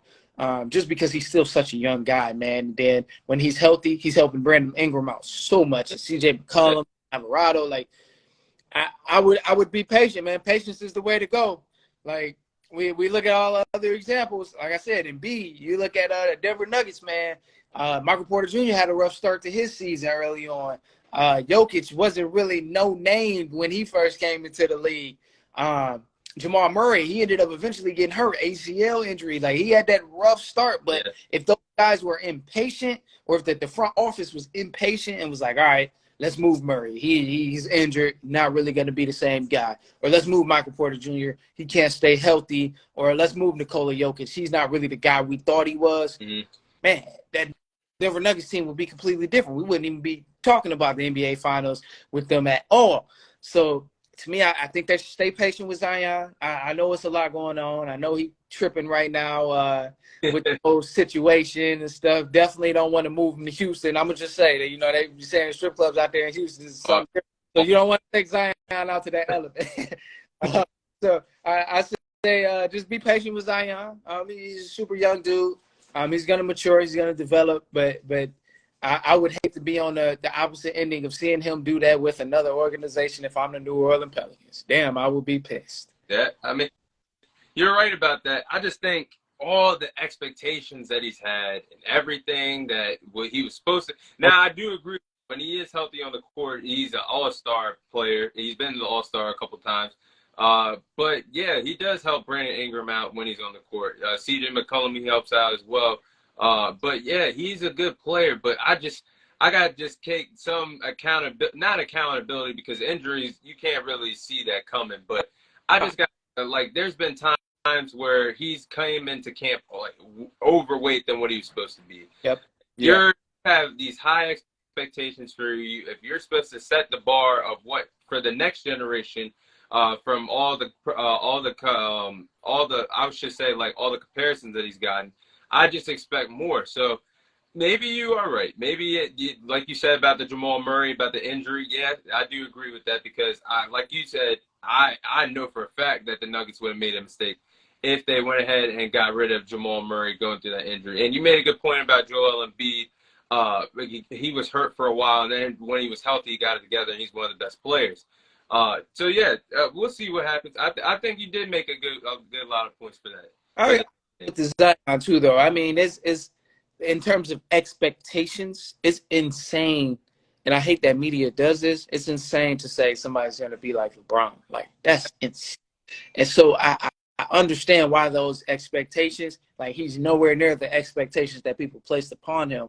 Just because he's still such a young guy, man. Then when he's healthy, he's helping Brandon Ingram out so much. And CJ McCollum, Alvarado, like I would be patient, man. Patience is the way to go. Like we look at all other examples. Like I said, in B, you look at the Denver Nuggets, man. Michael Porter Jr. had a rough start to his season early on. Jokic wasn't really no name when he first came into the league. Jamal Murray, he ended up eventually getting hurt, ACL injury. Like, he had that rough start, but if those guys were impatient, or if the front office was impatient and was like, all right, let's move Murray. He's injured, not really going to be the same guy. Or let's move Michael Porter Jr. He can't stay healthy. Or let's move Nikola Jokic. He's not really the guy we thought he was. Mm-hmm. Man, that Denver Nuggets team would be completely different. We wouldn't even be talking about the NBA Finals with them at all. So, to me, I think they should stay patient with Zion. I know it's a lot going on. I know he's tripping right now with the whole situation and stuff. Definitely don't want to move him to Houston. I'm going to just say that, they be saying strip clubs out there in Houston is something different. So you don't want to take Zion out to that element. So I say just be patient with Zion. He's a super young dude. He's going to mature. He's going to develop. But I would hate to be on the opposite ending of seeing him do that with another organization if I'm the New Orleans Pelicans. Damn, I would be pissed. Yeah, You're right about that. I just think all the expectations that he's had and everything that what he was supposed to. Now, I do agree. When he is healthy on the court, he's an all-star player. He's been the all-star a couple times. But yeah, he does help Brandon Ingram out when he's on the court. CJ McCollum, he helps out as well. But yeah, he's a good player. But I got to just take some accountability, not accountability because injuries, you can't really see that coming. But I just got, like, there's been times where he's came into camp like overweight than what he was supposed to be. Yep. Yeah. You have these high expectations for you. If you're supposed to set the bar of what for the next generation, from all the I should say like all the comparisons that he's gotten, I just expect more. So maybe you are right. Maybe like you said about the Jamal Murray, about the injury. Yeah, I do agree with that because like you said, I know for a fact that the Nuggets would have made a mistake if they went ahead and got rid of Jamal Murray going through that injury. And you made a good point about Joel Embiid. He was hurt for a while, and then when he was healthy, he got it together, and he's one of the best players. So yeah, we'll see what happens. I think you did make a good lot of points for that. I with the Zion too, though. I mean, it's in terms of expectations, it's insane. And I hate that media does this. It's insane to say somebody's going to be like LeBron. Like, that's insane. And so I understand why those expectations, like he's nowhere near the expectations that people placed upon him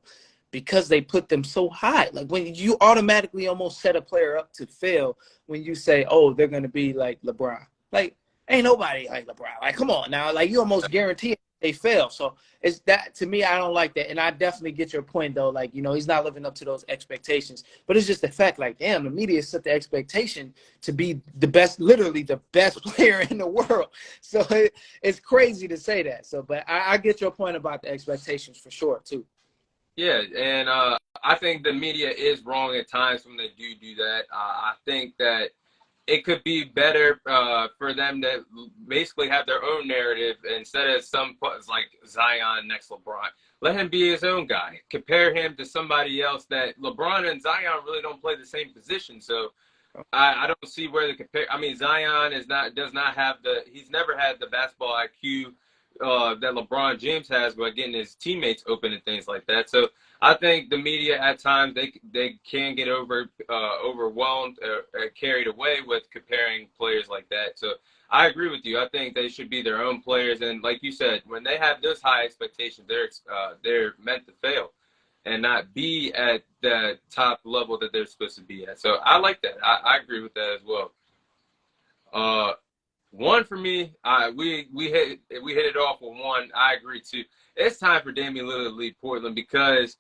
because they put them so high. Like when you automatically almost set a player up to fail when you say, oh, they're going to be like LeBron. Like, ain't nobody like LeBron. Like, come on now. Like, you almost guarantee they fail. So it's that, to me, I don't like that. And I definitely get your point, though. Like, he's not living up to those expectations. But it's just the fact, like, damn, the media set the expectation to be the best, literally the best player in the world. So it's crazy to say that. So, but I get your point about the expectations for sure, too. Yeah, and I think the media is wrong at times when they do that. I think that it could be better for them to basically have their own narrative instead of some like Zion next LeBron. Let him be his own guy. Compare him to somebody else that LeBron and Zion really don't play the same position. So I don't see where the compare. I mean, Zion does not have he's never had the basketball IQ that LeBron James has by getting his teammates open and things like that. So I think the media at times they can get overwhelmed or carried away with comparing players like that. So I agree with you. I think they should be their own players, and like you said, when they have those high expectations, they're meant to fail and not be at the top level that they're supposed to be at. So I like that. I agree with that as well. One for me, we hit it off with one. I agree too. It's time for Damian Lillard to leave Portland because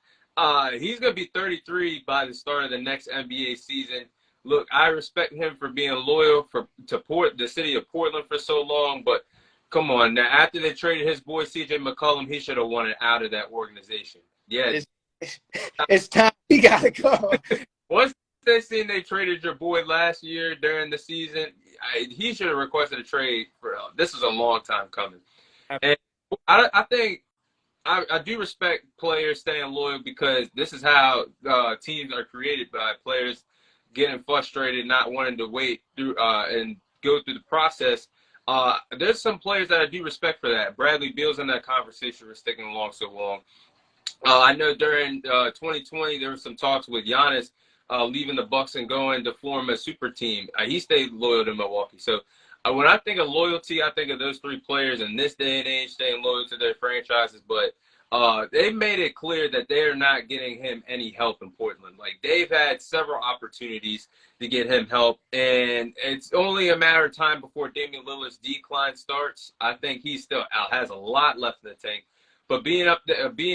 he's going to be 33 by the start of the next NBA season. Look, I respect him for being loyal to the city of Portland for so long, but come on now. After they traded his boy CJ McCollum, he should have wanted out of that organization. Yeah, it's time. He got to go. Once they seen they traded your boy last year during the season, he should have requested a trade. This is a long time coming, and I think I do respect players staying loyal because this is how teams are created by players getting frustrated, not wanting to wait through and go through the process. There's some players that I do respect for that. Bradley Beal's in that conversation for sticking along so long. I know during 2020 there were some talks with Giannis leaving the Bucks and going to form a super team. He stayed loyal to Milwaukee. So when I think of loyalty, I think of those three players in this day and age staying loyal to their franchises. But they made it clear that they are not getting him any help in Portland. Like, they've had several opportunities to get him help, and it's only a matter of time before Damian Lillard's decline starts. I think he still has a lot left in the tank. But being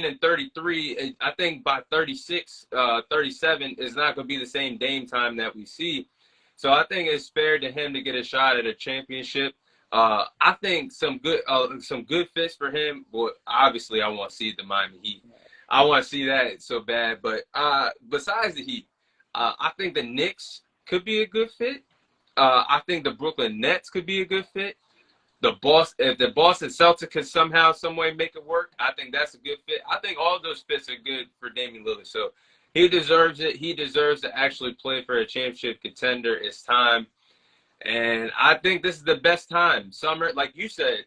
in 33, I think by 36, 37 is not going to be the same Dame time that we see. So I think it's fair to him to get a shot at a championship. I think some good fits for him. Well, obviously, I want to see the Miami Heat. I want to see that so bad. But besides the Heat, I think the Knicks could be a good fit. I think the Brooklyn Nets could be a good fit. If the Boston Celtics could somehow, some way make it work, I think that's a good fit. I think all those fits are good for Damian Lillard. So he deserves it. He deserves to actually play for a championship contender. It's time. And I think this is the best time. Summer, like you said,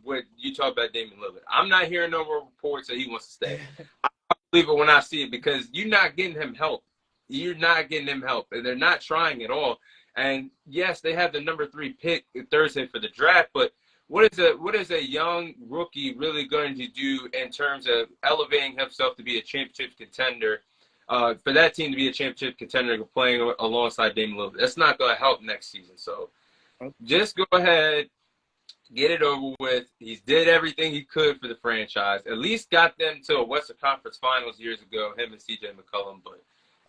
when you talk about Damian Lillard, I'm not hearing no more reports that he wants to stay. I believe it when I see it because you're not getting him help. You're not getting him help, and they're not trying at all. And yes, they have the number 3 pick Thursday for the draft, but what is a young rookie really going to do in terms of elevating himself to be a championship contender? For that team to be a championship contender playing alongside Damian Lillard, that's not going to help next season. So just go ahead, get it over with. He's did everything he could for the franchise. At least got them to a Western Conference Finals years ago, him and CJ McCollum. But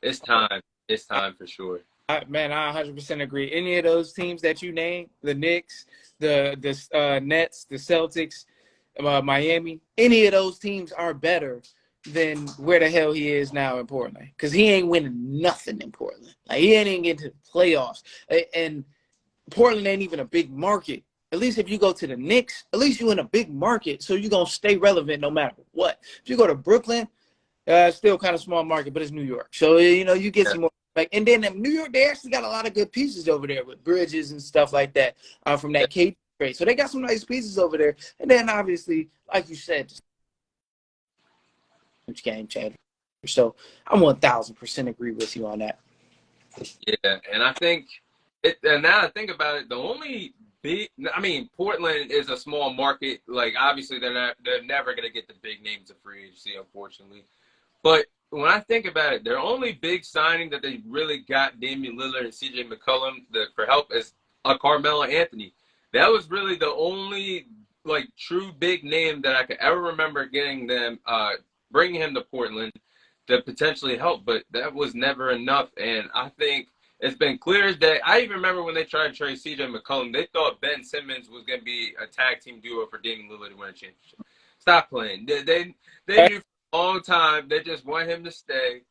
it's time. It's time for sure. Man, I 100% agree. Any of those teams that you named, the Knicks, the Nets, the Celtics, Miami, any of those teams are better than where the hell he is now in Portland. Because he ain't winning nothing in Portland. Like, he ain't even getting to the playoffs. And Portland ain't even a big market. At least if you go to the Knicks, at least you're in a big market, so you're going to stay relevant no matter what. If you go to Brooklyn, still kind of small market, but it's New York. So, you get some more. And then in New York, they actually got a lot of good pieces over there with Bridges and stuff like that from that KD trade. So they got some nice pieces over there. And then obviously, like you said, huge game changer. So I'm 1,000% agree with you on that. Yeah, and I think, and now I think about it, the only Portland is a small market. Like, obviously, they're never going to get the big names of free agency, unfortunately. But when I think about it, their only big signing that they really got Damian Lillard and CJ McCollum for help is Carmelo Anthony. That was really the only true big name that I could ever remember getting them, bringing him to Portland to potentially help. But that was never enough. And I think it's been clear as day. I even remember when they tried to trade CJ McCollum, they thought Ben Simmons was going to be a tag team duo for Damian Lillard to win a championship. Stop playing. They knew long time. They just want him to stay,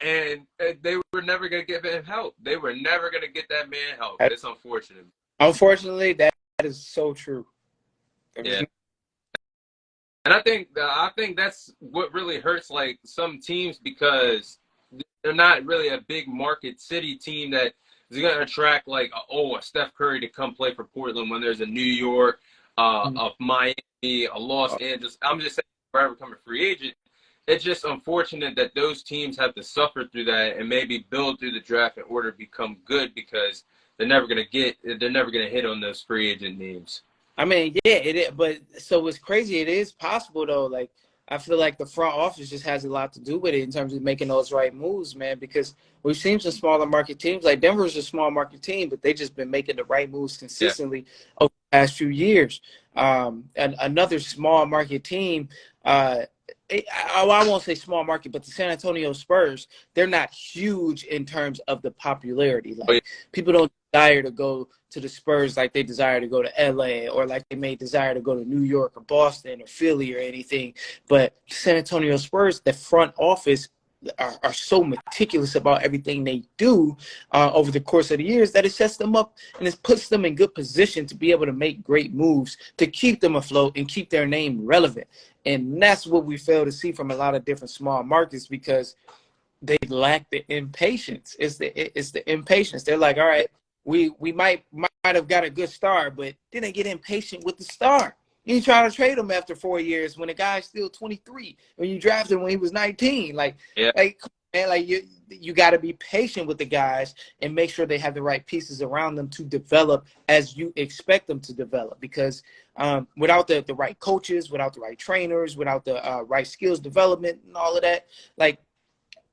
and they were never going to give him help. They were never going to get that man help. It's unfortunate. Unfortunately, that is so true. Yeah. And I think that's what really hurts some teams, because they're not really a big market city team that is going to attract a Steph Curry to come play for Portland when there's a New York, a Miami, a Los Angeles. I'm just saying, forever become a free agent. It's just unfortunate that those teams have to suffer through that and maybe build through the draft in order to become good, because they're never going to hit on those free agent names. I mean, yeah, it is, but so it's crazy. It is possible though. Like, I feel like the front office just has a lot to do with it in terms of making those right moves, man, because we've seen some smaller market teams. Like, Denver's a small market team, but they just been making the right moves consistently over the past few years. And another small market team, I won't say small market, but the San Antonio Spurs, they're not huge in terms of the popularity. Like, people don't desire to go to the Spurs like they desire to go to LA, or like they may desire to go to New York or Boston or Philly or anything. But San Antonio Spurs, the front office are so meticulous about everything they do over the course of the years that it sets them up and it puts them in good position to be able to make great moves to keep them afloat and keep their name relevant. And that's what we fail to see from a lot of different small markets, because they lack the impatience. It's the impatience. They're like, all right, we might have got a good star, but then they get impatient with the star. You try to trade him after 4 years when the guy's still 23. When you drafted him when he was 19, man, you got to be patient with the guys and make sure they have the right pieces around them to develop as you expect them to develop. Because without the right coaches, without the right trainers, without the right skills development and all of that,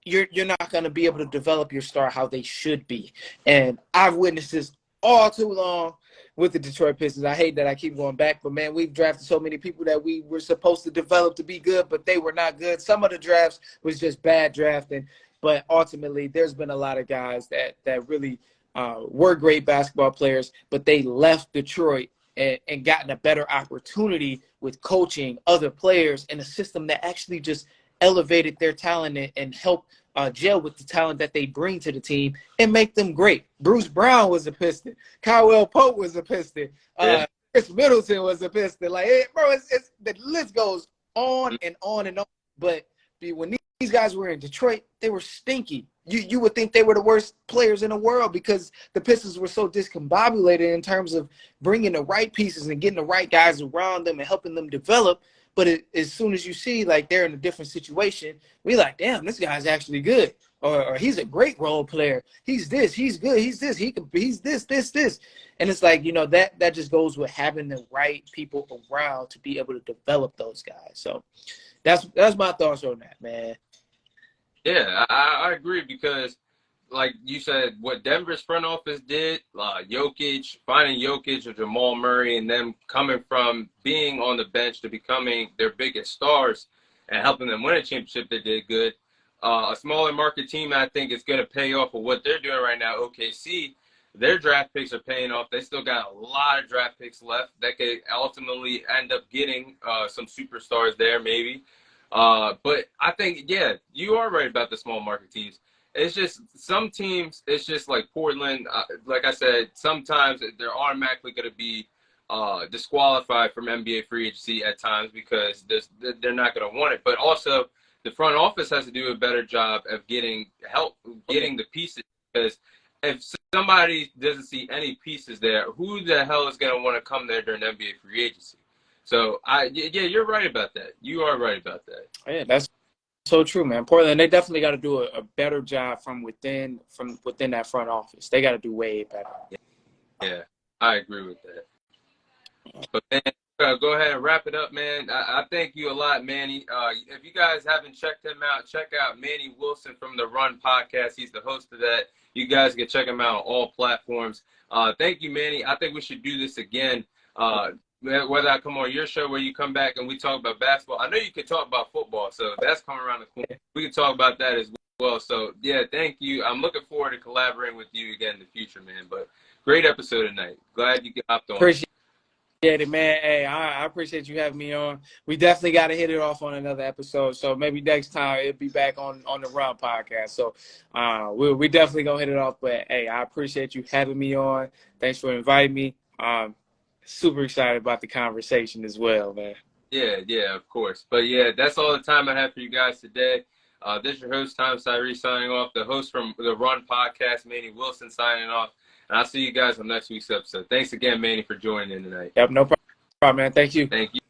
you're not going to be able to develop your star how they should be. And I've witnessed this all too long with the Detroit Pistons. I hate that I keep going back, but, man, we've drafted so many people that we were supposed to develop to be good, but they were not good. Some of the drafts was just bad drafting, but ultimately there's been a lot of guys that really were great basketball players, but they left Detroit and gotten a better opportunity with coaching, other players, and a system that actually just elevated their talent and helped gel with the talent that they bring to the team and make them great. Bruce Brown was a Piston. Caldwell Pope was a Piston. Chris Middleton was a Piston. The list goes on and on and on. But when these guys were in Detroit, they were stinky. you would think they were the worst players in the world because the Pistons were so discombobulated in terms of bringing the right pieces and getting the right guys around them and helping them develop. But as soon as you see like they're in a different situation, we like, damn, this guy's actually good, or he's a great role player. He's this, he's good, he's this, he's this, and it's like that just goes with having the right people around to be able to develop those guys. So that's my thoughts on that, man. Yeah, I agree because, like you said, what Denver's front office did, Jokic, finding Jokic or Jamal Murray, and them coming from being on the bench to becoming their biggest stars and helping them win a championship, they did good. A smaller market team, I think, is going to pay off of what they're doing right now. OKC, their draft picks are paying off. They still got a lot of draft picks left that could ultimately end up getting some superstars there, maybe. But I think, yeah, you are right about the small market teams. It's just some teams, it's just like Portland. Like I said, sometimes they're automatically going to be disqualified from NBA free agency at times because they're not going to want it. But also, the front office has to do a better job of getting the pieces, because if somebody doesn't see any pieces there, who the hell is going to want to come there during NBA free agency? So, yeah, you're right about that. You are right about that. Yeah, that's so true, man. Portland, they definitely got to do a better job from within that front office. They got to do way better. Yeah, I agree with that. But, man, go ahead and wrap it up, man. I thank you a lot, Manny. If you guys haven't checked him out, check out Manny Wilson from The Run Podcast. He's the host of that. You guys can check him out on all platforms. Thank you, Manny. I think we should do this again. Whether I come on your show where you come back and we talk about basketball. I know you can talk about football, so that's coming around the corner. We can talk about that as well. So, yeah, thank you. I'm looking forward to collaborating with you again in the future, man. But great episode tonight. Glad you hopped on. Appreciate it, man. Hey, I appreciate you having me on. We definitely got to hit it off on another episode. So maybe next time it'll be back on the Run podcast. So we definitely going to hit it off. But, hey, I appreciate you having me on. Thanks for inviting me. Super excited about the conversation as well, man. Yeah, of course. But, yeah, that's all the time I have for you guys today. This is your host, Tom Cyree, signing off. The host from The Run Podcast, Manny Wilson, signing off. And I'll see you guys on next week's episode. Thanks again, Manny, for joining in tonight. Yep, no problem, man. Thank you. Thank you.